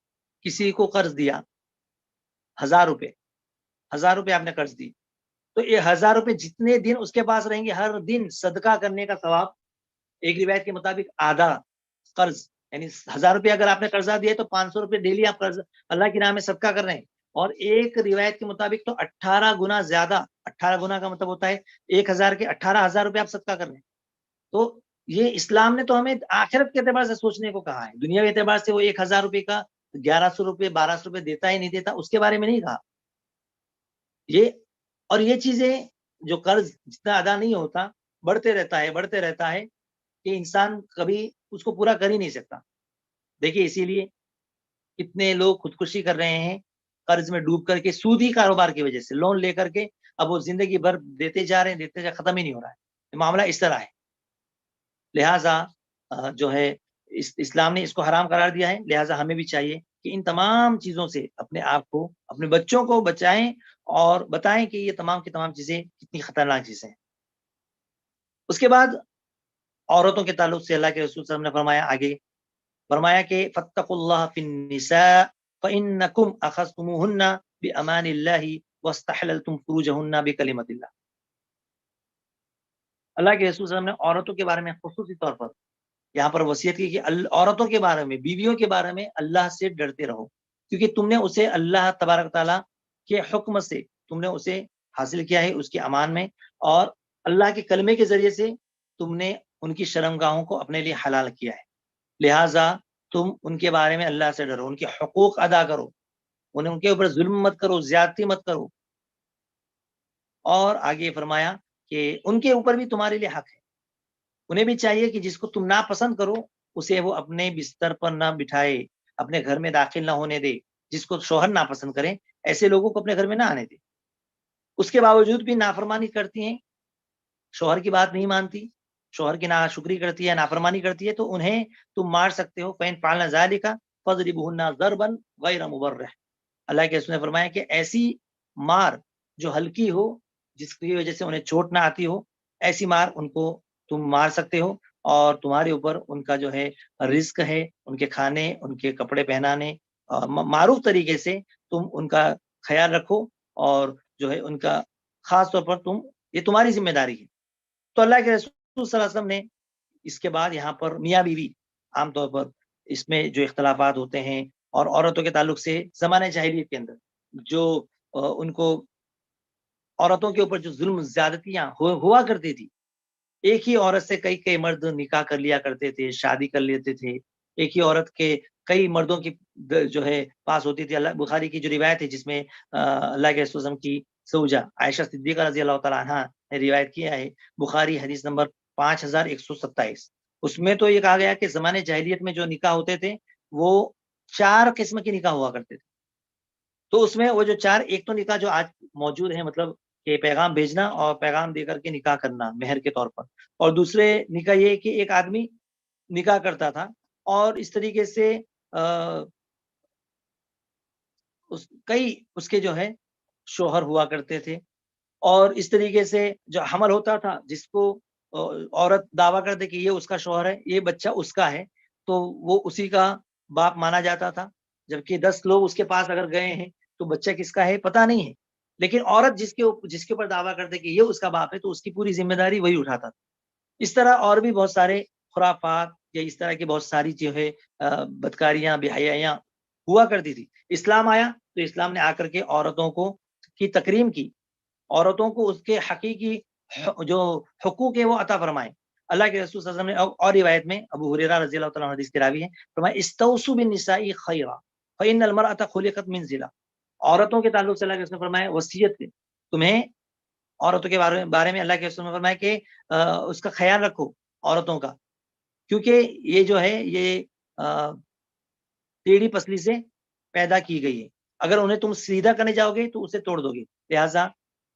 کسی کو قرض دیا 1000 روپے، 1000 روپے آپ نے قرض دی، تو یہ 1000 روپے جتنے دن اس کے پاس رہیں گے ہر دن صدقہ کرنے کا ثواب. ایک روایت کے مطابق آدھا قرض، یعنی 1000 روپے اگر آپ نے قرضہ دیا تو 500 روپے ڈیلی آپ قرض اللہ کی راہ میں صدقہ کر رہے ہیں. اور ایک روایت کے مطابق تو 18 گنا زیادہ، 18 گنا کا مطلب ہوتا ہے 1000 کے 18,000 روپے آپ صدقہ کر رہے ہیں. تو یہ اسلام نے تو ہمیں آخرت کے اعتبار سے سوچنے کو کہا ہے. دنیا کے اعتبار سے وہ 1000 روپے کا 1100 روپے 1200 روپے دیتا ہے نہیں دیتا اس کے بارے میں نہیں کہا. یہ چیزیں جو قرض جتنا ادا نہیں ہوتا بڑھتے رہتا ہے کہ انسان کبھی اس کو پورا کر ہی نہیں سکتا. دیکھیے اسی لیے کتنے لوگ خودکشی کر رہے ہیں قرض میں ڈوب کر کے، سودی کاروبار کی وجہ سے لون لے کر کے اب وہ زندگی بھر دیتے جا رہے ہیں، ختم ہی نہیں ہو رہا ہے. معاملہ اس طرح ہے. لہٰذا جو ہے اسلام نے اس کو حرام قرار دیا ہے. لہٰذا ہمیں بھی چاہیے کہ ان تمام چیزوں سے اپنے آپ کو، اپنے بچوں کو بچائیں اور بتائیں کہ یہ تمام کی تمام چیزیں کتنی خطرناک چیزیں ہیں. اس کے بعد عورتوں کے تعلق سے اللہ کے رسول صلی اللہ علیہ وسلم نے آگے فرمایا کہ فاتقوا اللہ فی النساء فانکم اخذتموہن بامان اللہ واستحللتم فروجہن بکلمۃ اللہ. اللہ کے رسول صلی اللہ علیہ وسلم نے عورتوں کے بارے میں خصوصی طور پر یہاں پر وصیت کی کہ عورتوں کے بارے میں، بیویوں کے بارے میں اللہ سے ڈرتے رہو، کیونکہ تم نے اسے اللہ تبارک تعالیٰ کے حکم سے تم نے اسے حاصل کیا ہے اس کی امان میں، اور اللہ کے کلمے کے ذریعے سے تم نے ان کی شرمگاہوں کو اپنے لیے حلال کیا ہے. لہٰذا تم ان کے بارے میں اللہ سے ڈرو، ان کے حقوق ادا کرو، ان کے اوپر ظلم مت کرو، زیادتی مت کرو. اور آگے فرمایا کہ ان کے اوپر بھی تمہارے لیے حق ہے. انہیں بھی چاہیے کہ جس کو تم ناپسند کرو اسے وہ اپنے بستر پر نہ بٹھائے، اپنے گھر میں داخل نہ ہونے دے. جس کو شوہر ناپسند کرے ایسے لوگوں کو اپنے گھر میں نہ آنے دے. اس کے باوجود بھی نافرمانی کرتی ہیں، شوہر کی بات نہیں مانتی، شوہر کی ناشکری کرتی ہے، نافرمانی کرتی ہے، تو انہیں تم مار سکتے ہو. فَإِن فَعَلْنَ ذَلِكَ فَاضْرِبُوهُنَّ ضَرْبًا غَيْرَ مُبَرِّحٍ. اللہ کے رسول نے فرمایا کہ ایسی مار جو ہلکی ہو، جس کی وجہ سے انہیں چوٹ نہ آتی ہو، ایسی مار ان کو تم مار سکتے ہو، اور تمہارے اوپر ان کا جو ہے رزق ہے، ان کے کھانے، ان کے کپڑے پہنانے، اور معروف طریقے سے تم ان کا خیال رکھو، اور جو ہے ان کا خاص طور پر یہ تمہاری ذمہ داری ہے. تو اللہ کے رسول صلی اللہ علیہ وسلم نے اس کے بعد یہاں پر میاں بیوی عام طور پر اس میں جو اختلافات ہوتے ہیں، اور عورتوں کے تعلق سے زمانہ جاہلیت کے اندر جو ان کو عورتوں کے اوپر جو ظلم زیادتیاں ہوا کرتی تھی، ایک ہی عورت سے کئی مرد نکاح کر لیا کرتے تھے، شادی کر لیتے تھے. ایک ہی عورت کے کئی مردوں کی جو ہے پاس ہوتی تھی. اللہ بخاری کی جو روایت ہے جس میں اللہ کے رسول صلی اللہ علیہ وسلم کی زوجہ عائشہ صدیقہ رضی اللہ تعالیٰ عنہا نے روایت کیا ہے، بخاری حدیث نمبر 5127. اس میں تو یہ کہا گیا کہ زمانے جاہلیت میں جو نکاح ہوتے تھے وہ 4 قسم کے نکاح ہوا کرتے تھے. تو اس میں وہ جو 4، ایک تو نکاح جو آج موجود ہے، مطلب کہ پیغام بھیجنا اور پیغام دے کر کے نکاح کرنا مہر کے طور پر، اور دوسرے نکاح یہ کہ ایک آدمی نکاح کرتا تھا اور اس طریقے سے کئی اس کے جو ہے شوہر ہوا کرتے تھے، اور اس طریقے سے جو حمل ہوتا تھا، جس کو عورت دعویٰ کرتے کہ یہ اس کا شوہر ہے، یہ بچہ اس کا ہے، تو وہ اسی کا باپ مانا جاتا تھا. جبکہ 10 لوگ اس کے پاس اگر گئے ہیں تو بچہ کس کا ہے پتہ نہیں ہے، لیکن عورت جس کے اوپر دعویٰ کرتے کہ یہ اس کا باپ ہے، تو اس کی پوری ذمہ داری وہی اٹھاتا تھا. اس طرح اور بھی بہت سارے خرافات یا اس طرح کی بہت ساری جو ہے بدکاریاں، بے حیائیاں ہوا کرتی تھی. اسلام آیا تو اسلام نے آ کر کے عورتوں کو کی تکریم کی، عورتوں کو اس کے حقیقی جو حقوق ہے وہ عطا فرمائے. اللہ کے رسول صلی اللہ علیہ وسلم نے اور روایت میں ابو ہریرہ رضی اللہ تعالیٰ عنہ حدیث کے راوی ہیں، فرمایا استوصوا بالنساء خیرا فإن المرأة خلقت من ضلع. عورتوں کے تعلق سے اللہ کے رسول نے فرمایا وصیت ہے تمہیں عورتوں کے بارے میں اللہ کے رسول نے فرمایا کہ اس کا خیال رکھو عورتوں کا، کیونکہ یہ جو ہے یہ ٹیڑھی پسلی سے پیدا کی گئی ہے. اگر انہیں تم سیدھا کرنے جاؤ گے تو اسے توڑ دو گے، لہٰذا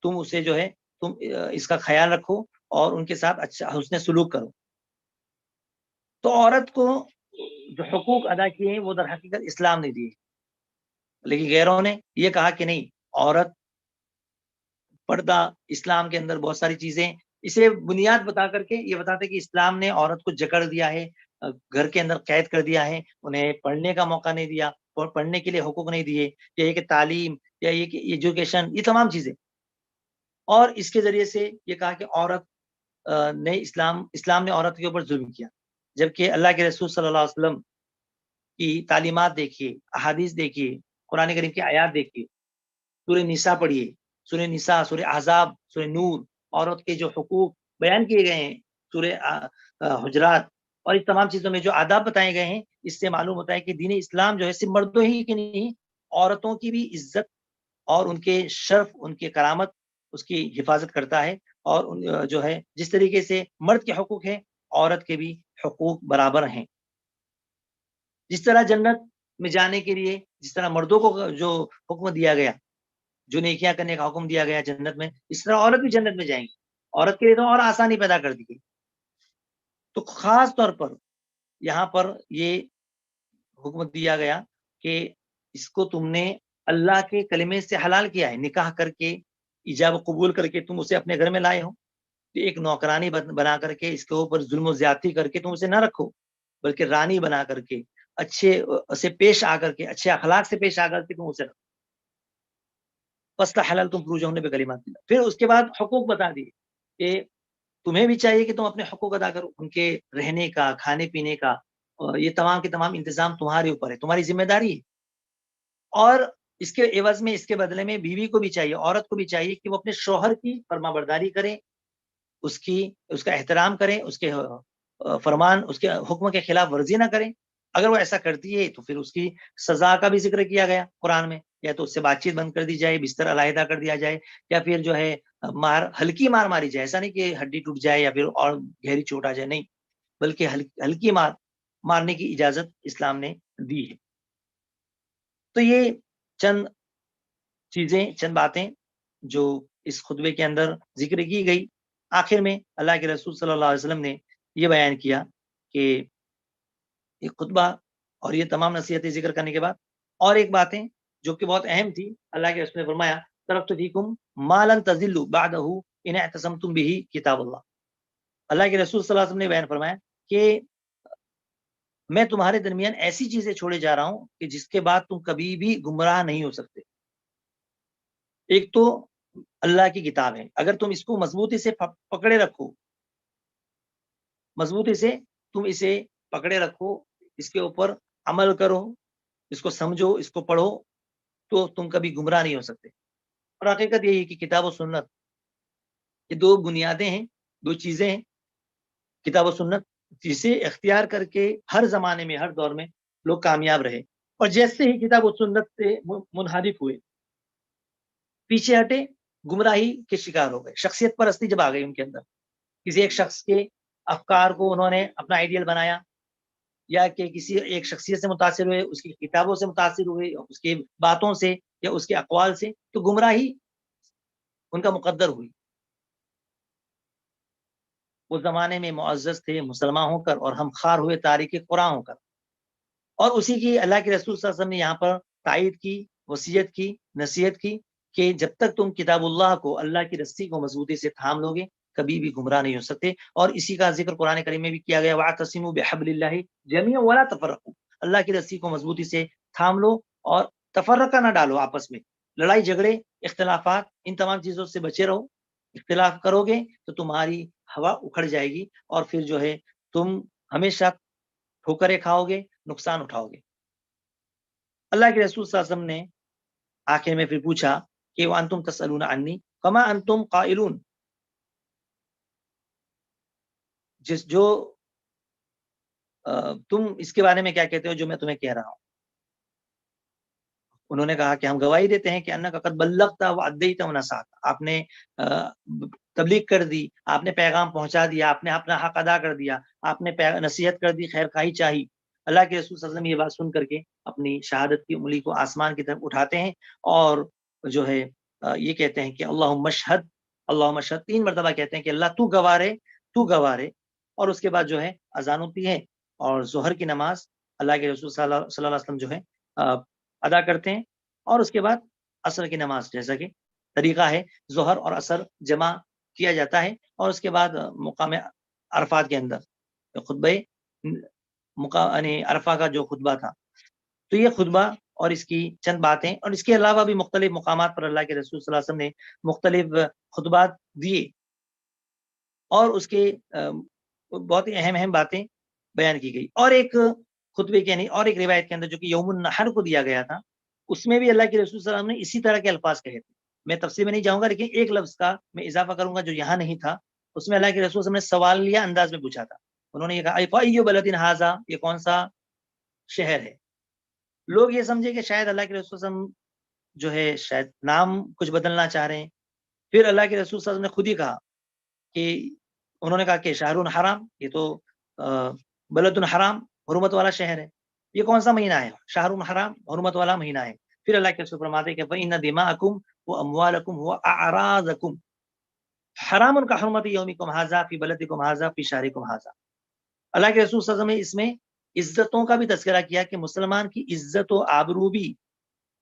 تم اسے جو ہے تم اس کا خیال رکھو اور ان کے ساتھ اچھا حسن سلوک کرو. تو عورت کو جو حقوق ادا کیے ہیں وہ در حقیقت اسلام نے دیے، لیکن غیروں نے یہ کہا کہ نہیں، عورت پردہ، اسلام کے اندر بہت ساری چیزیں، اسے بنیاد بتا کر کے یہ بتاتے کہ اسلام نے عورت کو جکڑ دیا ہے، گھر کے اندر قید کر دیا ہے، انہیں پڑھنے کا موقع نہیں دیا اور پڑھنے کے لیے حقوق نہیں دیے، یہ کہ تعلیم یا یہ کہ ایجوکیشن، یہ تمام چیزیں. اور اس کے ذریعے سے یہ کہا کہ عورت نے اسلام نے عورت کے اوپر ظلم کیا، جبکہ اللہ کے رسول صلی اللہ علیہ وسلم کی تعلیمات دیکھیے، احادیث دیکھیے، قرآن کریم کی آیات دیکھیے، سورہ نساء پڑھیے، سورہ نساء، سورہ احزاب، سورہ نور، عورت کے جو حقوق بیان کیے گئے ہیں، سورہ حجرات، اور اس تمام چیزوں میں جو آداب بتائے گئے ہیں، اس سے معلوم ہوتا ہے کہ دین اسلام جو ہے صرف مردوں ہی کی نہیں، عورتوں کی بھی عزت اور ان کے شرف، ان کی کرامت، اس کی حفاظت کرتا ہے. اور جو ہے جس طریقے سے مرد کے حقوق ہیں، عورت کے بھی حقوق برابر ہیں. جس طرح جنت میں جانے کے لیے جس طرح مردوں کو جو حکم دیا گیا، جو نیکیاں کرنے کا حکم دیا گیا جنت میں، اس طرح عورت بھی جنت میں جائیں گی. عورت کے لیے تو اور آسانی پیدا کر دی گئی. تو خاص طور پر یہاں پر یہ حکم دیا گیا کہ اس کو تم نے اللہ کے کلمے سے حلال کیا ہے، نکاح کر کے، ایجاب قبول کر کے تم اسے اپنے گھر میں لائے ہو، تو ایک نوکرانی بنا کر کے اس کے اوپر ظلم و زیادتی کر کے تم اسے نہ رکھو، بلکہ رانی بنا کر کے اچھے سے پیش آ کر کے، اچھے اخلاق سے پیش آ کر کے تم اسے رکھو. حلال تم فروج ہونے پہ کلمات دیا. پھر اس کے بعد حقوق بتا دیے کہ تمہیں بھی چاہیے کہ تم اپنے حقوق ادا کرو، ان کے رہنے کا، کھانے پینے کا، اور یہ تمام کے تمام انتظام تمہارے اوپر ہے، تمہاری ذمہ داری ہے. اور اس کے عوض میں، اس کے بدلے میں بیوی کو بھی چاہیے، عورت کو بھی چاہیے کہ وہ اپنے شوہر کی فرما برداری کرے، اس کا احترام کریں، اس کے فرمان، اس کے حکم کے خلاف ورزی نہ کریں. اگر وہ ایسا کرتی ہے تو پھر اس کی سزا کا بھی ذکر کیا گیا قرآن میں، یا تو اس سے بات چیت بند کر دی جائے، بستر علیحدہ کر دیا جائے، یا پھر جو ہے ہلکی مار ماری جائے. ایسا نہیں کہ ہڈی ٹوٹ جائے یا پھر اور گہری چوٹ آ جائے، نہیں، بلکہ ہلکی مارنے کی اجازت اسلام نے دی ہے. تو یہ چند چیزیں، چند باتیں جو اس خطبے کے اندر ذکر کی گئی. آخر میں اللہ کے رسول صلی اللہ علیہ وسلم نے یہ بیان کیا کہ یہ خطبہ اور یہ تمام نصیحتیں ذکر کرنے کے بعد اور ایک باتیں جو کہ بہت اہم تھی، اللہ کے رسول نے فرمایا ترکت فیکم ما لن تضلوا بعدہ ان اعتصمتم بہ کتاب اللہ. اللہ کے رسول صلی اللہ علیہ وسلم نے بیان فرمایا کہ میں تمہارے درمیان ایسی چیزیں چھوڑے جا رہا ہوں کہ جس کے بعد تم کبھی بھی گمراہ نہیں ہو سکتے. ایک تو اللہ کی کتاب ہے، اگر تم اس کو مضبوطی سے پکڑے رکھو، مضبوطی سے تم اسے پکڑے رکھو، اس کے اوپر عمل کرو، اس کو سمجھو، اس کو پڑھو، تو تم کبھی گمراہ نہیں ہو سکتے. اور حقیقت یہی ہے کہ کتاب و سنت یہ دو بنیادیں ہیں، دو چیزیں ہیں. کتاب و سنت جسے اختیار کر کے ہر زمانے میں ہر دور میں لوگ کامیاب رہے، اور جیسے ہی کتاب و سنت سے منحرف ہوئے، پیچھے ہٹے، گمراہی کے شکار ہو گئے. شخصیت پرستی جب آ گئی ان کے اندر، کسی ایک شخص کے افکار کو انہوں نے اپنا آئیڈیل بنایا، یا کہ کسی ایک شخصیت سے متاثر ہوئے، اس کی کتابوں سے متاثر ہوئے، اس کی باتوں سے یا اس کے اقوال سے، تو گمراہی ان کا مقدر ہوئی. اس زمانے میں معزز تھے مسلمان ہو کر، اور ہم خار ہوئے تاریخ قرآن ہو کر. اور اسی کی اللہ کے رسول صلی اللہ علیہ وسلم نے یہاں پر تائید کی، وصیت کی، نصیحت کی کہ جب تک تم کتاب اللہ کو، اللہ کی رسی کو مضبوطی سے تھام لو گے، کبھی بھی گمراہ نہیں ہو سکتے. اور اسی کا ذکر قرآن کریم میں بھی کیا گیا، وَاعْتَصِمُوا بِحَبْلِ اللَّهِ جَمِيعًا وَلَا تَفَرَّقُوا. اللہ کی رسی کو مضبوطی سے تھام لو اور تفرقہ نہ ڈالو آپس میں. لڑائی جھگڑے، اختلافات، ان تمام چیزوں سے بچے رہو. اختلاف کرو گے تو تمہاری ہوا اکھڑ جائے گی، اور پھر جو ہے تم ہمیشہ ٹھوکریں کھاؤ گے، نقصان اٹھاؤ گے. اللہ کے رسول صلی اللہ علیہ وسلم نے آخر میں پھر پوچھا کہ وَأَنْتُمْ تَسْأَلُونَ عَنِّي فَمَا أَنْتُمْ قَائِلُونَ. جو تم اس کے بارے میں کیا کہتے ہو جو میں تمہیں کہہ رہا ہوں. انہوں نے کہا کہ ہم گواہی دیتے ہیں کہ انک قد بلغت وادیت ونصحت. آپ نے تبلیغ کر دی، آپ نے پیغام پہنچا دیا، آپ نے اپنا حق ادا کر دیا، آپ نے نصیحت کر دی، خیر خواہی چاہی. اللہ کے رسول صلی اللہ علیہ وسلم یہ بات سن کر کے اپنی شہادت کی انگلی کو آسمان کی طرف اٹھاتے ہیں، اور جو ہے یہ کہتے ہیں کہ اللہم اشہد، اللہم اشہد 3 مرتبہ کہتے ہیں کہ اللہ تو گوارے، تو گوارے. اور اس کے بعد جو ہے اذان ہوتی ہے، اور ظہر کی نماز اللہ کے رسول صلی اللہ علیہ وسلم جو ہے ادا کرتے ہیں. اور اس کے بعد عصر کی نماز، جیسا کہ طریقہ ہے، ظہر اور عصر جمع کیا جاتا ہے. اور اس کے بعد مقام عرفات کے اندر خطبہ یعنی عرفہ کا جو خطبہ تھا، تو یہ خطبہ اور اس کی چند باتیں، اور اس کے علاوہ بھی مختلف مقامات پر اللہ کے رسول صلی اللہ علیہ وسلم نے مختلف خطبات دیے، اور اس کے بہت ہی اہم اہم باتیں بیان کی گئی. اور ایک خطبے کے یعنی اور ایک روایت کے اندر جو کہ یوم النحر کو دیا گیا تھا، اس میں بھی اللہ کے رسول صلی اللہ علیہ وسلم نے اسی طرح کے الفاظ کہے تھے. میں تفصیل میں نہیں جاؤں گا، لیکن ایک لفظ کا میں اضافہ کروں گا جو یہاں نہیں تھا. اس میں اللہ کے رسول صلی اللہ علیہ وسلم نے سوال لیا انداز میں پوچھا تھا. انہوں نے یہ کہا فَأَيُّ بَلَدٍ هَٰذَا، یہ کون سا شہر ہے. لوگ یہ سمجھے کہ شاید اللہ کے رسول صلی اللہ علیہ وسلم جو ہے شاید نام کچھ بدلنا چاہ رہے ہیں. پھر اللہ کے رسول صلی اللہ علیہ وسلم نے خود ہی کہا کہ انہوں نے کہا کہ شہر حرام، یہ تو بلد حرام، حرمت والا شہر ہے. یہ کون سا مہینہ ہے؟ شہر حرام، حرمت والا مہینہ ہے. پھر اللہ کے رسول فرماتے کہ فَإِنَّ دِمَاءَكُمْ وَأَمْوَالَكُمْ وَأَعْرَاضَكُمْ حرام كَحُرْمَتِ يَوْمِكُمْ هَٰذَا فِي بَلَدِكُمْ هَٰذَا فِي شَهْرِكُمْ هَٰذَا. اللہ کے رسول صلی اللہ علیہ وسلم نے اس میں عزتوں کا بھی تذکرہ کیا کہ مسلمان کی عزت و آبرو بھی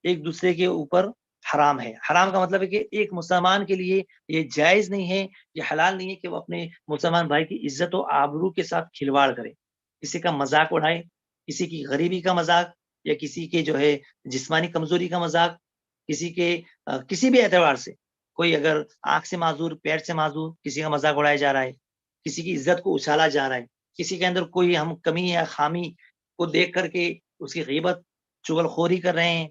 ایک دوسرے کے اوپر حرام ہے. حرام کا مطلب ہے کہ ایک مسلمان کے لیے یہ جائز نہیں ہے، یہ حلال نہیں ہے کہ وہ اپنے مسلمان بھائی کی عزت و آبرو کے ساتھ کھلواڑ کرے، کسی کا مذاق اڑائے، کسی کی غریبی کا مذاق، یا کسی کے جو ہے جسمانی کمزوری کا مذاق، کسی کے کسی بھی اعتبار سے کوئی اگر آنکھ سے معذور، پیر سے معذور، کسی کا مذاق اڑایا جا رہا ہے، کسی کی عزت کو اچھالا جا رہا ہے، کسی کے اندر کوئی ہم کمی یا خامی کو دیکھ کر کے اس کی غیبت، چغل خوری کر رہے ہیں،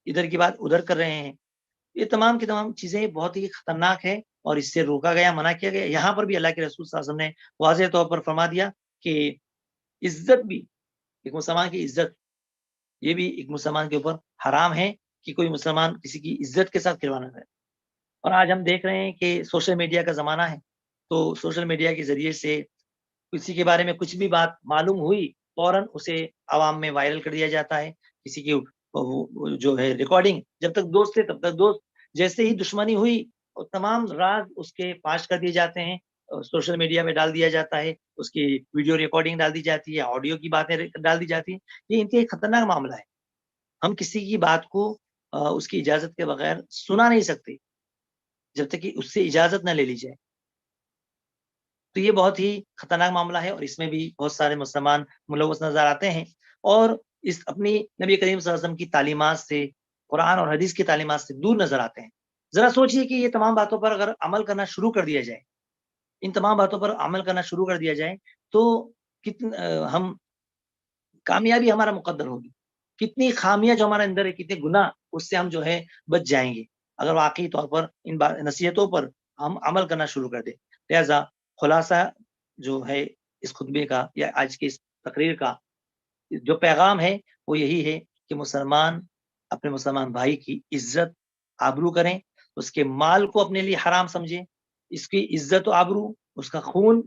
ادھر کی بات ادھر کر رہے ہیں. یہ تمام کی تمام چیزیں بہت ہی خطرناک ہے، اور اس سے روکا گیا، منع کیا گیا. یہاں پر بھی اللہ کے رسول صلی اللہ علیہ وسلم نے واضح طور پر فرما دیا کہ عزت بھی، ایک مسلمان کی عزت، یہ بھی ایک مسلمان کے اوپر حرام ہے کہ کوئی مسلمان کسی کی عزت کے ساتھ کھلوانا کرے. اور آج ہم دیکھ رہے ہیں کہ سوشل میڈیا کا زمانہ ہے، تو سوشل میڈیا کے ذریعے سے کسی کے بارے میں کچھ بھی بات معلوم ہوئی، فوراً اسے عوام میں وائرل کر دیا جاتا ہے. کسی کی جو ہے ریکارڈنگ، جب تک دوست تھے تب تک دوست، جیسے ہی دشمنی ہوئی اور تمام راز اس کے فاش کر دیے جاتے ہیں، سوشل میڈیا میں ڈال دیا جاتا ہے، اس کی ویڈیو ریکارڈنگ ڈال دی جاتی ہے، آڈیو کی باتیں ڈال دی جاتی ہیں. یہ انتہائی خطرناک معاملہ ہے. ہم کسی کی بات کو اس کی اجازت کے بغیر سنا نہیں سکتے جب تک کہ اس سے اجازت نہ لے لی جائے. تو یہ بہت ہی خطرناک معاملہ ہے، اور اس میں بھی بہت سارے مسلمان ملوث نظر آتے ہیں، اور اس اپنی نبی کریم صلی اللہ علیہ وسلم کی تعلیمات سے، قرآن اور حدیث کی تعلیمات سے دور نظر آتے ہیں. ذرا سوچئے کہ یہ تمام باتوں پر اگر عمل کرنا شروع کر دیا جائے، ان تمام باتوں پر عمل کرنا شروع کر دیا جائے، تو ہم کامیابی ہمارا مقدر ہوگی. کتنی خامیاں جو ہمارے اندر ہے، کتنے گناہ، اس سے ہم جو ہے بچ جائیں گے اگر واقعی طور پر ان نصیحتوں پر ہم عمل کرنا شروع کر دیں. لہذا خلاصہ جو ہے اس خطبے کا یا آج کی اس تقریر کا جو پیغام ہے وہ یہی ہے کہ مسلمان اپنے مسلمان بھائی کی عزت آبرو کریں، اس کے مال کو اپنے لیے حرام سمجھیں، اس کی عزت و آبرو، اس کا خون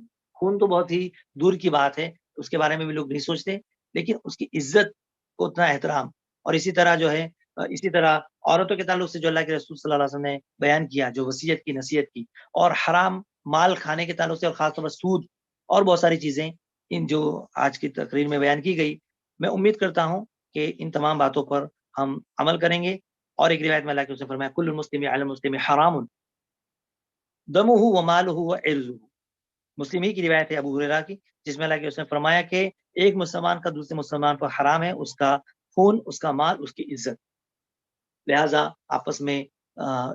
تو بہت ہی دور کی بات ہے، اس کے بارے میں بھی لوگ نہیں سوچتے، لیکن اس کی عزت کو اتنا احترام. اور اسی طرح جو ہے اسی طرح عورتوں کے تعلق سے جو اللہ کے رسول صلی اللہ علیہ وسلم نے بیان کیا، جو وصیت کی، نصیحت کی، اور حرام مال کھانے کے تعلق سے، اور خاص طور پر سود اور بہت ساری چیزیں ان جو آج کی تقریر میں بیان کی گئی، میں امید کرتا ہوں کہ ان تمام باتوں پر ہم عمل کریں گے. اور ایک روایت میں اللہ کے رسول نے فرمایا کل المسلم علی المسلم حرام دمہ و مالہ و عرضہ. مسلم ہی کی روایت ہے ابو ہریرہ کی، جس میں اللہ کے رسول نے فرمایا کہ ایک مسلمان کا دوسرے مسلمان پر حرام ہے، اس کا خون، اس کا مال، اس کی عزت. لہٰذا آپس میں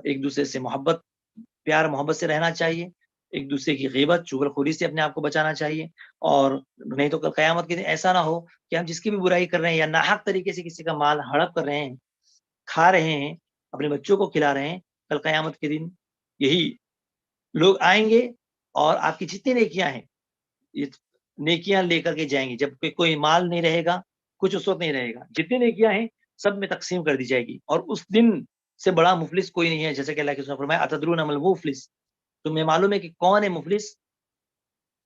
ایک دوسرے سے محبت، پیار محبت سے رہنا چاہیے، ایک دوسرے کی غیبت، چغلخوری سے اپنے آپ کو بچانا چاہیے. اور نہیں تو کل قیامت کے دن ایسا نہ ہو کہ ہم جس کی بھی برائی کر رہے ہیں یا ناحق طریقے سے کسی کا مال ہڑپ کر رہے ہیں، کھا رہے ہیں، اپنے بچوں کو کھلا رہے ہیں، کل قیامت کے دن یہی لوگ آئیں گے اور آپ کی جتنی نیکیاں ہیں یہ نیکیاں لے کر کے جائیں گے. جب کوئی مال نہیں رہے گا، کچھ اس وقت نہیں رہے گا، جتنی نیکیاں ہیں سب میں تقسیم کر دی جائے گی. اور اس دن سے بڑا مفلس کوئی نہیں ہے، جیسے کہ اللہ کے رسول نے فرمایا اتدرون ما المفلس، تمہیں معلوم ہے کہ کون ہے مفلس؟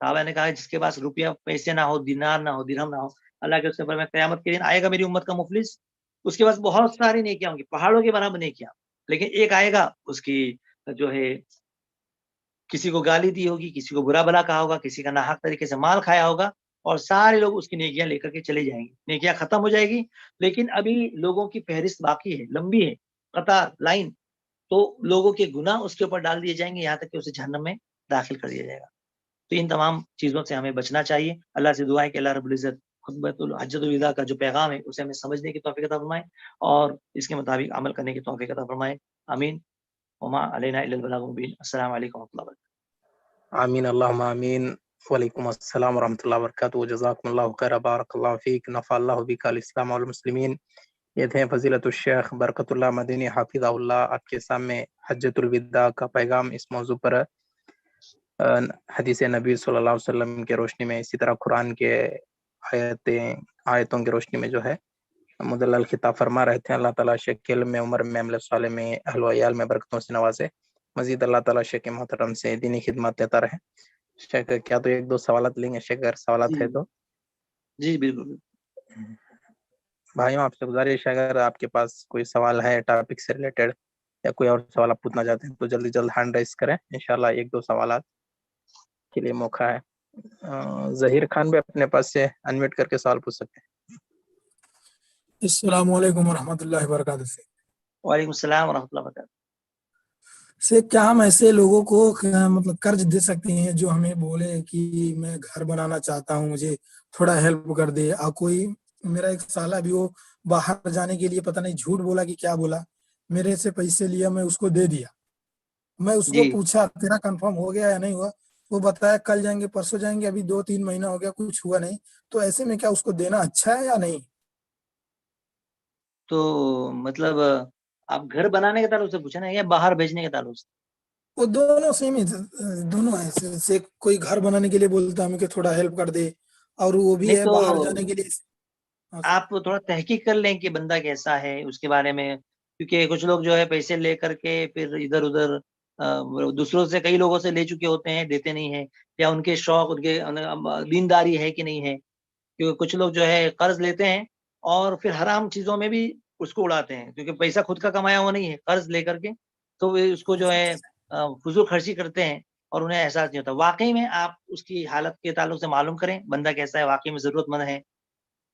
صحابہ نے کہا جس کے پاس روپیہ پیسے نہ ہو، دینار نہ ہو، درہم نہ ہو. اللہ کے رسول نے فرمایا قیامت کے دن آئے گا میری امت کا مفلس، اس کے پاس بہت ساری نیکیاں ہوں گی، پہاڑوں کے برابر نیکیاں، لیکن ایک آئے گا اس کی جو ہے کسی کو گالی دی ہوگی، کسی کو برا بلا کہا ہوگا، کسی کا ناحق طریقے سے مال کھایا ہوگا، اور سارے لوگ اس کی نیکیاں لے کر کے چلے جائیں گے. نیکیاں ختم ہو جائے گی، لیکن ابھی لوگوں کی فہرست باقی ہے، لمبی ہے، قطار لائن. تو لوگوں کے گناہ اس کے اوپر ڈال دیے جائیں گے، یہاں تک کہ اسے جہنم میں داخل کر دیا جائے گا. تو ان تمام چیزوں سے ہمیں بچنا چاہیے. اللہ سے دعا ہے کہ اللہ رب العزت خطبۃ الحجۃ الوداع کا جو پیغام ہے اسے ہمیں سمجھنے کی توفیق عطا فرمائے اور اس کے مطابق عمل کرنے کی توفیق عطا فرمائے. آمین. وما علینا الا البلاغ المبین. السلام علیکم و رحمۃ اللہ وبرکاتہ. آمین اللہم آمین. وعلیکم السلام ورحمۃ اللہ وبرکاتہ. جزاکم اللہ خیر، بارک اللہ فیک، نفع اللہ بک الاسلام والمسلمین. یہ تھے فضیلت الشیخ برکت اللہ مدینی حافظہ اللہ، آپ کے سامنے حجۃ الوداع کا پیغام اس موضوع پر حدیث نبی صلی اللہ علیہ وسلم کے روشنی میں، اسی طرح قرآن کے آیتوں کی روشنی میں جو ہے مدلل خطاب فرما رہے تھے. اللہ تعالیٰ شیخ علم میں، عمر میں، عمل صالح میں، اہل و عیال میں برکتوں سے نوازے. مزید اللہ تعالیٰ شیخ محترم سے دینی خدمات دیتا رہے. شیخ کیا تو ایک دو سوالات لیں گے شیخ، اگر سوالات ہے تو؟ جی بالکل. بھائیوں آپ سے گزارش ہے اگر آپ کے پاس کوئی سوال ہے ٹاپک سے ریلیٹڈ یا کوئی اور سوال آپ پوچھنا چاہتے ہیں تو جلدی جلد ہینڈ ریز کریں، انشاءاللہ ایک دو سوالات کے لیے موقع ہے. ظہیر خان بھی اپنے پاس سے انمیوٹ کر کے سوال پوچھ سکتے ہیں. السلام علیکم ورحمۃ اللہ وبرکاتہ. وعلیکم السلام ورحمۃ اللہ وبرکاتہ. سے کیا ہم ایسے لوگوں کو مطلب قرض دے سکتے ہیں جو ہمیں بولے کہ میں گھر بنانا چاہتا ہوں، مجھے تھوڑا ہیلپ کر دے؟ اور کوئی میرا ایک سالہ بھی وہ باہر جانے کے لیے پتہ نہیں جھوٹ بولا کہ کیا بولا، میرے سے پیسے لیا، میں اس کو دے دیا. میں اس کو جی پوچھا تیرا کنفرم ہو گیا یا نہیں ہوا، وہ بتایا کل جائیں گے، پرسوں جائیں گے، ابھی 2-3 مہینہ ہو گیا، کچھ ہوا نہیں. تو ایسے میں کیا اس کو دینا اچھا ہے یا نہیں؟ تو مطلب آپ گھر بنانے کے تعلق سے پوچھا نا یا باہر بھیجنے کے تعلق سے؟ وہ دونوں سیم ہی، دونوں ہیں. سے کوئی گھر بنانے کے لیے بولتا ہمیں کہ تھوڑا ہیلپ کر دے، اور وہ بھی نہیں ہے تو باہر جانے کے لیے. آپ تھوڑا تحقیق کر لیں کہ بندہ کیسا ہے اس کے بارے میں، کیونکہ کچھ لوگ جو ہے پیسے لے کر کے پھر ادھر ادھر دوسروں سے، کئی لوگوں سے لے چکے ہوتے ہیں، دیتے نہیں ہیں، یا ان کے شوق، ان کے دینداری ہے کہ نہیں ہے. کیونکہ کچھ لوگ جو ہے قرض لیتے ہیں اور پھر حرام چیزوں میں بھی اس کو اڑاتے ہیں، کیونکہ پیسہ خود کا کمایا ہوا نہیں ہے، قرض لے کر کے تو اس کو جو ہے فضول خرچی کرتے ہیں اور انہیں احساس نہیں ہوتا. واقعی میں آپ اس کی حالت کے تعلق سے معلوم کریں بندہ کیسا ہے, واقعی میں ضرورت مند ہے,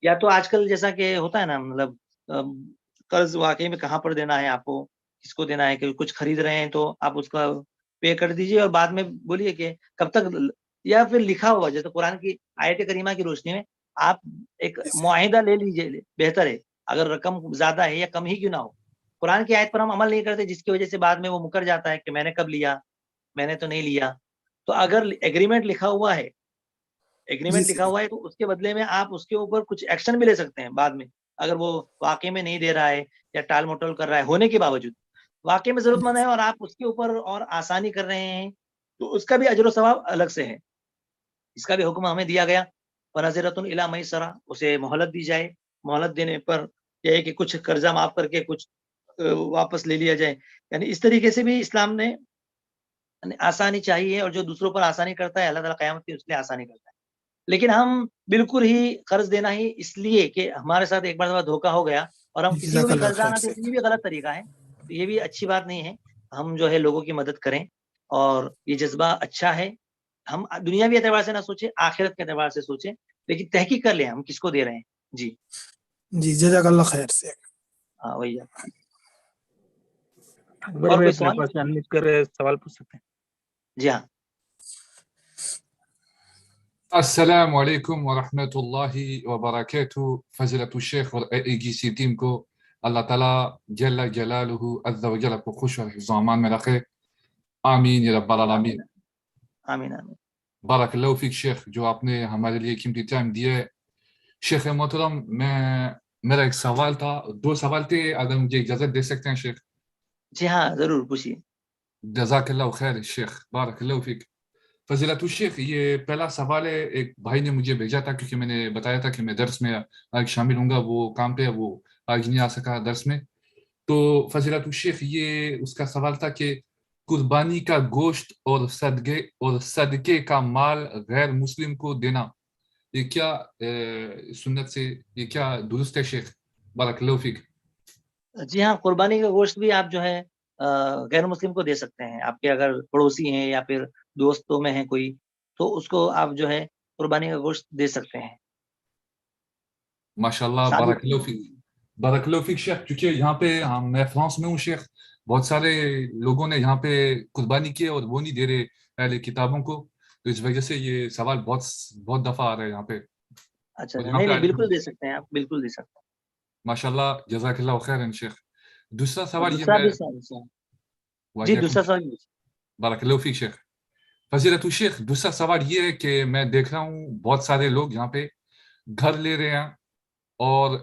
یا تو آج کل جیسا کہ ہوتا ہے نا, مطلب قرض واقعی میں کہاں پر دینا ہے آپ کو, کس کو دینا ہے, کہ کچھ خرید رہے ہیں تو آپ اس کا پے کر دیجئے اور بعد میں بولیے کہ کب تک, یا پھر لکھا ہوا جیسے قرآن کی آیت کریمہ کی روشنی میں آپ ایک معاہدہ لے لیجئے, بہتر ہے, اگر رقم زیادہ ہے یا کم ہی کیوں نہ ہو. قرآن کی آیت پر ہم عمل نہیں کرتے جس کی وجہ سے بعد میں وہ مکر جاتا ہے کہ میں نے کب لیا, میں نے تو نہیں لیا. تو اگر ایگریمنٹ لکھا ہوا ہے, ایگریمنٹ لکھا ہوا ہے تو اس کے بدلے میں آپ اس کے اوپر کچھ ایکشن بھی لے سکتے ہیں بعد میں, اگر وہ واقعی میں نہیں دے رہا ہے یا ٹال مٹول کر رہا ہے ہونے کے باوجود, واقعی میں ضرورت مند ہے اور آپ اس کے اوپر اور آسانی کر رہے ہیں, تو اس کا بھی اجر و ثواب الگ سے ہے. اس کا بھی حکم ہمیں دیا گیا, وَنَظِرَةٌ إِلَىٰ مَيْسَرَةٍ, اسے مہلت دی جائے, مہلت دینے پر یہ ہے کہ کچھ قرضہ معاف کر کے کچھ واپس لے لیا جائے. یعنی اس طریقے سے بھی اسلام نے آسانی چاہیے, اور جو دوسروں پر آسانی کرتا ہے اللہ تعالیٰ قیامت کی اس لیے آسانی کرتا ہے. لیکن ہم بالکل ہی قرض دینا ہی اس لیے کہ ہمارے ساتھ ایک بار دھوکا ہو گیا اور ہم کسی کو بھی قرض نہ دیں, یہ بھی غلط طریقہ ہے, تو یہ بھی اچھی بات نہیں ہے. ہم جو ہے لوگوں کی مدد کریں, اور یہ جذبہ اچھا ہے. ہم دنیاوی اعتبار سے نہ سوچیں, آخرت کے اعتبار سے سوچیں, لیکن تحقیق کر لیں ہم کس کو دے رہے ہیں. جی جی, جزاک اللہ خیر سے. ہاں وہی ہے. اکبر اور بھائی کوئی اپنے سوال؟ پاس انمیوٹ کر سوال پوچھ سکتے ہیں. جی ہاں. السلام علیکم ورحمۃ اللہ وبرکاتہ. فضیلت الشیخ اور AEGC ٹیم کو اللہ تعالیٰ جل جلالہ عز و جل کو خوش اور حفظ و امان میں رکھے, آمین یا رب العالمین. آمین آمین. بارک اللہ فیک شیخ, جو آپ نے ہمارے لیے قیمتی ٹائم دیا ہے. شیخ محترم, میرا ایک سوال تھا, 2 سوال تھے, اگر مجھے اجازت دے سکتے ہیں شیخ؟ جی ہاں ضرور پوچھیے. جزاک اللہ خیر شیخ, بارک اللہ فیک. فضیلت الشیخ, یہ پہلا سوال ہے, ایک بھائی نے مجھے بھیجا تھا کیونکہ میں نے بتایا تھا کہ میں درس میں آج شامل ہوں گا, وہ کام پہ, وہ آج نہیں آ سکا درس میں. تو فضیلت الشیخ, یہ اس کا سوال تھا کہ قربانی کا گوشت اور صدقے کا مال غیر مسلم کو دینا, یہ کیا سنت سے, یہ کیا درست ہے شیخ؟ بارک اللہ فیک. جی ہاں, قربانی کا گوشت بھی آپ جو ہے غیر مسلم کو دے سکتے ہیں. آپ کے اگر پڑوسی ہیں یا پھر دوستوں میں ہیں کوئی, تو اس کو آپ جو ہے قربانی کا گوشت دے سکتے ہیں. ماشاء اللہ, بارک اللہ فیک. بارک اللہ فیک شیخ, کیونکہ یہاں پہ میں فرانس میں ہوں شیخ, بہت سارے لوگوں نے یہاں پہ قربانی کی اور وہ نہیں دے رہے اہل کتابوں کو, تو اس وجہ سے یہ سوال بہت دفعہ آ رہا ہے یہاں پہ. اچھا, نہیں بالکل دے سکتے ہیں آپ, بالکل دے سکتے ہیں. ماشاء اللہ, جزاک اللہ خیر شیخ. دوسرا سوال یہ دوسرا بھی جی, دوسرا سوال. بارک اللہ فیک شیخ. فضیلت الشیخ, دوسرا سوال یہ ہے کہ میں دیکھ رہا ہوں بہت سارے لوگ یہاں پہ گھر لے رہے ہیں اور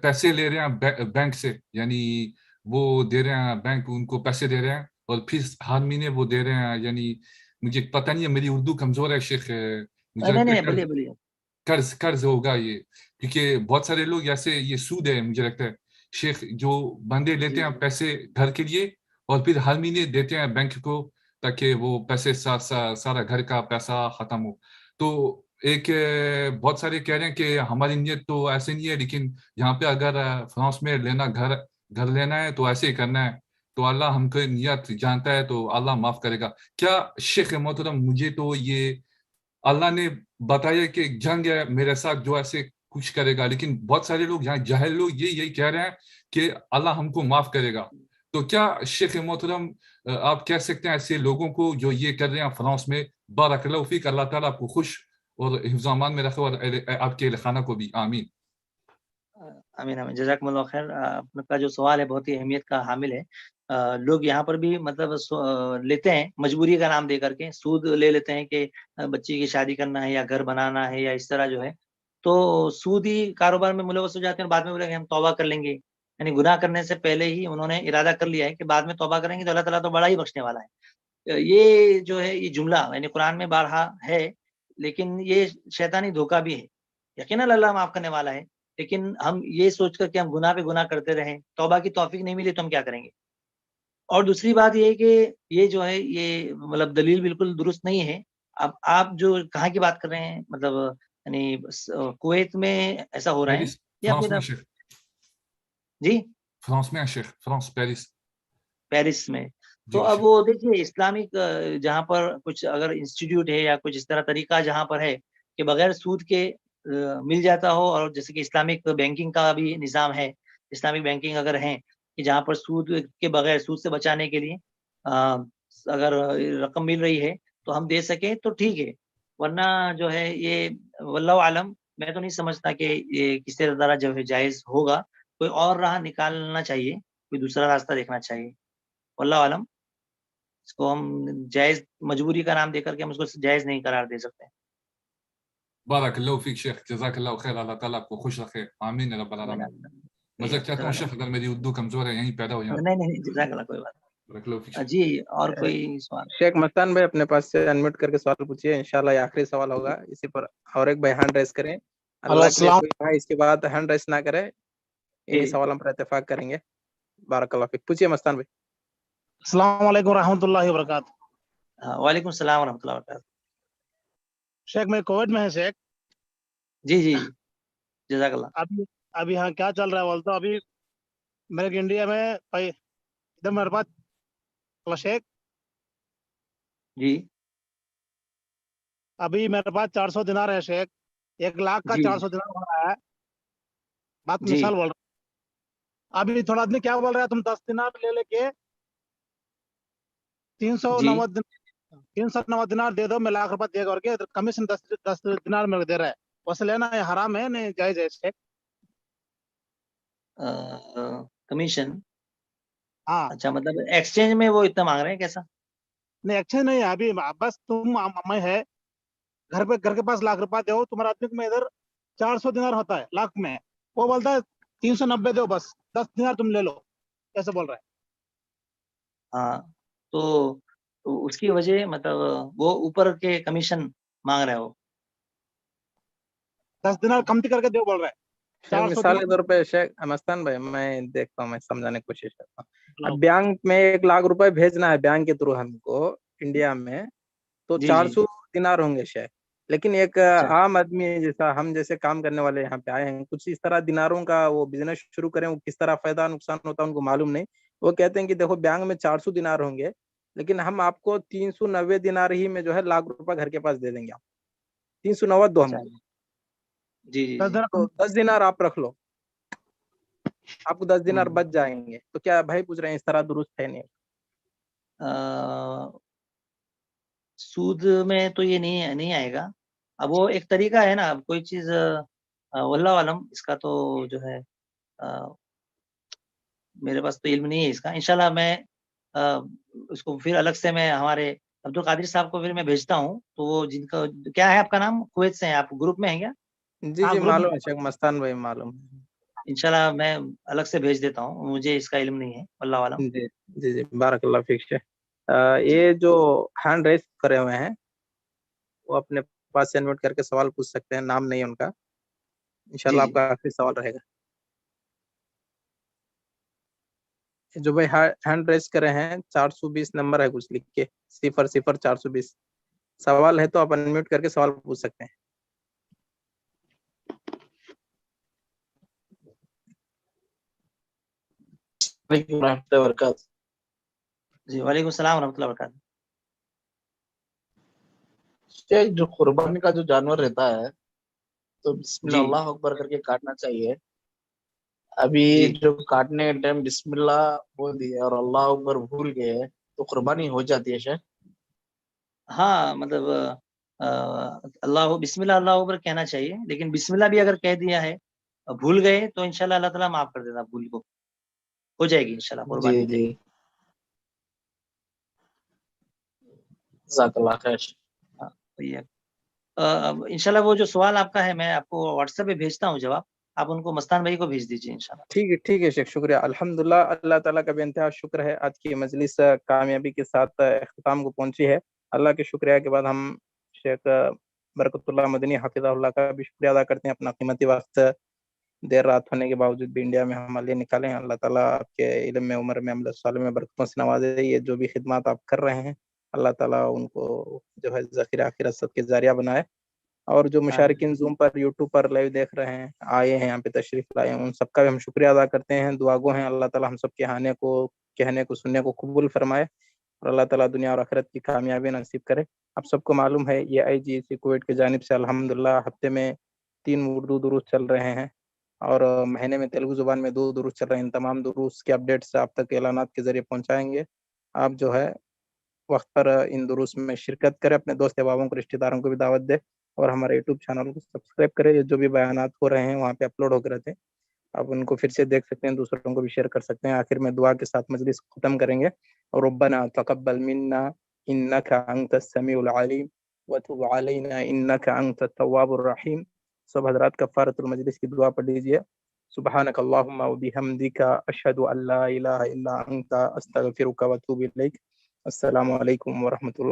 پیسے لے رہے ہیں بینک سے, یعنی وہ دے رہے ہیں, بینک ان کو پیسے دے رہے ہیں اور پھر ہر مہینے وہ دے رہے ہیں. یعنی مجھے پتہ نہیں ہے, میری اردو کمزور ہے شیخ, مجھے لگتا ہے قرض ہوگا یہ, کیونکہ بہت سارے لوگ ایسے, یہ سود ہے مجھے لگتا ہے شیخ, جو بندے لیتے ہیں پیسے گھر کے لیے اور پھر ہر مہینے دیتے ہیں بینک کو تاکہ وہ پیسے سارا گھر کا پیسہ ختم ہو. تو ایک بہت سارے کہہ رہے ہیں کہ ہماری نیت تو ایسے نہیں ہے, لیکن یہاں پہ اگر فرانس میں لینا گھر لینا ہے تو ایسے ہی کرنا ہے, تو اللہ ہم کو نیت جانتا ہے, تو اللہ معاف کرے گا. کیا شیخ محترم, مجھے تو یہ اللہ نے بتایا کہ جنگ ہے میرے ساتھ جو ایسے کچھ کرے گا, لیکن بہت سارے لوگ یہاں جاہل لوگ یہی کہہ رہے ہیں کہ اللہ ہم کو معاف کرے گا. تو کیا شیخ محترم آپ کہہ سکتے ہیں ایسے لوگوں کو جو یہ کر رہے ہیں فرانس میں؟ بارک اللہ فیک, اللہ تعالیٰ آپ کو خوش اور حفظ و امان میں رکھے, اور آپ کے اہل خانہ کو بھی. آمین آمین آمین. جزاکم اللہ خیر. آپ کا جو سوال ہے بہت ہی اہمیت کا حامل ہے. لوگ یہاں پر بھی مطلب لیتے ہیں مجبوری کا نام دے کر کے, سود لے لیتے ہیں کہ بچی کی شادی کرنا ہے یا گھر بنانا ہے یا اس طرح جو ہے, تو سودی کاروبار میں ملوث ہو جاتے ہیں, اور بعد میں بولے کہ ہم توبہ کر لیں گے. یعنی گناہ کرنے سے پہلے ہی انہوں نے ارادہ کر لیا ہے کہ بعد میں توبہ کریں گے تو اللہ تعالیٰ تو بڑا ہی بخشنے والا ہے. یہ جو ہے یہ جملہ یعنی قرآن میں بارہا ہے, لیکن یہ شیطانی دھوکہ بھی ہے. یقیناً اللہ معاف کرنے والا ہے, لیکن ہم یہ سوچ کر کہ ہم گناہ پہ گناہ کرتے رہیں, توبہ کی توفیق نہیں ملی تو ہم کیا کریں گے. اور دوسری بات یہ ہے کہ یہ جو ہے یہ مطلب دلیل بالکل درست نہیں ہے. اب آپ جو کہاں کی بات کر رہے ہیں, مطلب یعنی کویت میں ایسا ہو رہا ہے یا پھر جی فرانس میں شیخ, فرانس پیرس پیرس میں. تو اب وہ دیکھیے اسلامک جہاں پر کچھ اگر انسٹیٹیوٹ ہے یا کچھ اس طرح طریقہ جہاں پر ہے کہ بغیر سود کے مل جاتا ہو، اور جیسے کہ اسلامک بینکنگ کا بھی نظام ہے، اسلامک بینکنگ اگر ہے کہ جہاں پر سود کے بغیر، سود سے بچانے کے لیے اگر رقم مل رہی ہے تو ہم دے سکیں تو ٹھیک ہے، ورنہ جو ہے یہ واللہ عالم میں تو نہیں سمجھتا کہ یہ کس طرح جو ہے جائز ہوگا. کوئی اور راہ نکالنا چاہیے، کوئی دوسرا راستہ دیکھنا چاہیے. واللہ عالم اس کو ہم جائز مجبوری کا نام دے کر کے ہم اس کو جائز نہیں قرار دے سکتے. بارک اللہ فیک شیخ، جزاک اللہ خیر، اللہ تعالیٰ آپ کو خوش رکھے، آمین رب العالمین. مزہ چاہتا ہوں شیخ، اگر میری اردو کمزور ہے یہیں پیدا ہو جاؤں. نہیں جزاک اللہ، کوئی بات نہیں. جی اور کوئی سوال؟ شیخ مستان بھائی اپنے پاس سے انمیوٹ کر کے سوال پوچھیے، انشاءاللہ یہ آخری سوال ہوگا، اسی پر اور ایک بھائی ہینڈ ریس کریں. اللہ کے لیے کوئی بھائی اس کے بعد ہینڈ ریس نہ کرے، انہی سوالوں پر اتفاق کریں گے. بارک اللہ فیک. پوچھیے مستان بھائی. السلام علیکم ورحمۃ اللہ وبرکاتہ. وعلیکم السلام ورحمۃ اللہ وبرکاتہ. شیخ میں کوویڈ میں ہے شیخ. جی جزاک اللہ. ابھی یہاں کیا چل رہا ہے بولتا، ابھی میرے انڈیا میں ادھر میرے پاس شیخ جی ابھی میرے پاس 400 دینار ہے شیخ. 1 لاکھ کا 400 دینار ہو رہا ہے. بات مثال بول رہا ہوں. ابھی تھوڑا آدمی کیا بول رہا ہے، تم 10 دینار لے کے 390 دینار دے دو، میں لاکھ روپے دے کر کے کمیشن 10 دینار میرے دے رہا ہے. ویسے لینا ہے حرام ہے نہیں جائز ہے شیخ؟ کمیشن؟ ہاں. اچھا، مطلب ایکسچینج میں وہ اتنا مانگ رہے ہیں کیسا؟ نہیں ایکسچینج نہیں ہے ابھی، بس تم میں ہے گھر کے پاس لاکھ روپے دو، تمہارا آدمی میں ادھر 400 دینار ہوتا ہے لاکھ میں، وہ بولتا ہے 390 دو، بس 10 دینار تم لے لو، ایسے بول رہا ہے. ہاں تو اس کی وجہ مطلب وہ اوپر کے کمیشن مانگ رہے ہو. 10 دینار کمتی کر کے دو بول رہا ہے. مثال کے طور پہ شیخ مستان بھائی میں دیکھتا ہوں، میں سمجھانے کی کوشش کرتا ہوں. اب بینک میں 1 لاکھ روپے بھیجنا ہے بینک کے تھرو ہم کو انڈیا میں، تو 400 دینار ہوں گے شیخ. لیکن ایک عام آدمی جیسا ہم جیسے کام کرنے والے یہاں پہ آئے ہیں، کچھ اس طرح دیناروں کا وہ بزنس شروع کریں، وہ کس طرح فائدہ نقصان ہوتا ہے ان کو معلوم نہیں. وہ کہتے ہیں کہ دیکھو بینک میں 400 دینار ہوں گے، لیکن ہم آپ کو 390 دینار ہی میں جو ہے لاکھ روپے گھر کے پاس دے دیں گے. آپ 390 دو ہم کو. جی 10 دینار آپ رکھ لو، آپ کو 10 دینار بچ جائیں گے. تو کیا بھائی پوچھ رہے ہیں اس طرح درست ہے؟ نہیں، سود میں تو یہ نہیں آئے گا. اب وہ ایک طریقہ ہے نا، کوئی چیز واللہ عالم اس کا تو جو ہے میرے پاس تو علم نہیں ہے اس کا. انشاءاللہ میں اس کو پھر الگ سے میں ہمارے عبدالقادر صاحب کو پھر میں بھیجتا ہوں. تو وہ جن کا کیا ہے آپ کا نام، کویت سے ہیں آپ، گروپ میں ہیں کیا؟ جی معلوم ہے شیخ مستان بھائی، معلوم ہے. انشاءاللہ میں الگ سے بھیج دیتا ہوں، مجھے اس کا علم نہیں ہے واللہ عالم. جی بارک اللہ فیک شیخ. یہ جو ہینڈ ریس کرے ہوئے ہیں وہ اپنے پاس سے انوٹ کر کے سوال پوچھ سکتے ہیں، نام نہیں ان کا. انشاءاللہ آپ کا آخری سوال رہے گا. جو بھائی ہینڈ ریس کرے ہیں 420 نمبر ہے کچھ لکھ کے، 00420. سوال ہے تو آپ انمیوٹ کر کے سوال پوچھ سکتے ہیں. جی وعلیکم السلام ورحمۃ اللہ وبرکاتہ. جو قربانی کا جو جانور رہتا ہے تو بسم اللہ اللہ اکبر کر کے کاٹنا چاہیے. ابھی جو کاٹنے کے ٹائم بسم اللہ بول دیے اور اللہ اکبر بھول گئے تو قربانی ہو جاتی ہے شیخ؟ ہاں مطلب اللہ بسم اللہ اللہ اکبر کہنا چاہیے، لیکن بسم اللہ بھی اگر کہہ دیا ہے بھول گئے تو انشاءاللہ اللہ تعالیٰ معاف کر دیتا، بھول کو ہو جائے گی انشاءاللہ قربانی. جی جزاک اللہ خیر. انشاءاللہ وہ جو سوال آپ کا ہے میں آپ کو واٹس ایپ پہ بھیجتا ہوں جواب، آپ ان کو مستان بھائی کو بھیج دیجیے انشاءاللہ. ٹھیک ہے شیخ، شکریہ. الحمدللہ اللہ تعالیٰ کا بے انتہا شکر ہے، آج کی مجلس کامیابی کے ساتھ اختتام کو پہنچی ہے. اللہ کے شکریہ کے بعد ہم شیخ برکت اللہ مدنی حافظہ اللہ کا بھی شکریہ ادا کرتے ہیں. اپنا قیمتی وقت دیر رات ہونے کے باوجود بھی انڈیا میں ہمارے لیے نکالے ہیں. اللہ تعالیٰ آپ کے علم میں، عمر میں، عمل صالح میں برکتوں سے نوازے. یہ جو بھی خدمات آپ کر رہے ہیں اللہ تعالیٰ ان کو جو ہے ذخیرہ آخرت صد کے ذریعہ بنائے. اور جو مشارکین زوم پر یوٹیوب پر لائیو دیکھ رہے ہیں، آئے ہیں یہاں پہ تشریف لائے ہیں، ان سب کا بھی ہم شکریہ ادا کرتے ہیں. دعا گو ہیں اللہ تعالیٰ ہم سب کے آنے کو، کہنے کو، سننے کو قبول فرمائے. اور اللہ تعالیٰ دنیا اور آخرت کی کامیابی نصیب کرے۔ آپ سب کو معلوم ہے یہ IGEC کویت کی جانب سے الحمدللہ ہفتے میں 3 اردو دروس چل رہے ہیں اور مہینے میں تیلگو زبان میں 2 دروس چل رہے ہیں۔ ان تمام دروس کے اپڈیٹس آپ تک اعلانات کے ذریعے پہنچائیں گے۔ آپ جو ہے وقت پر ان دروس میں شرکت کریں، اپنے دوست احبابوں کو رشتہ داروں کو بھی دعوت دے اور ہمارے یوٹیوب چینل کو سبسکرائب کریں۔ یہ جو بھی بیانات ہو رہے ہیں وہاں پہ اپلوڈ ہو کے رہتے ہیں، آپ ان کو پھر سے دیکھ سکتے ہیں، دوسروں کو بھی شیئر کر سکتے ہیں۔ آخر میں دعا کے ساتھ مجلس ختم کریں گے۔ ربنا تقبل منا انك انت السميع العليم وتب علينا انك انت التواب الرحيم۔ سب حضرات کفارۃ المجلس کی دعا پڑھ لیجئے۔ سبحانك اللهم وبحمدك اشهد ان لا اله الا انت استغفرك واتوب اليك۔ السلام علیکم ورحمۃ اللہ۔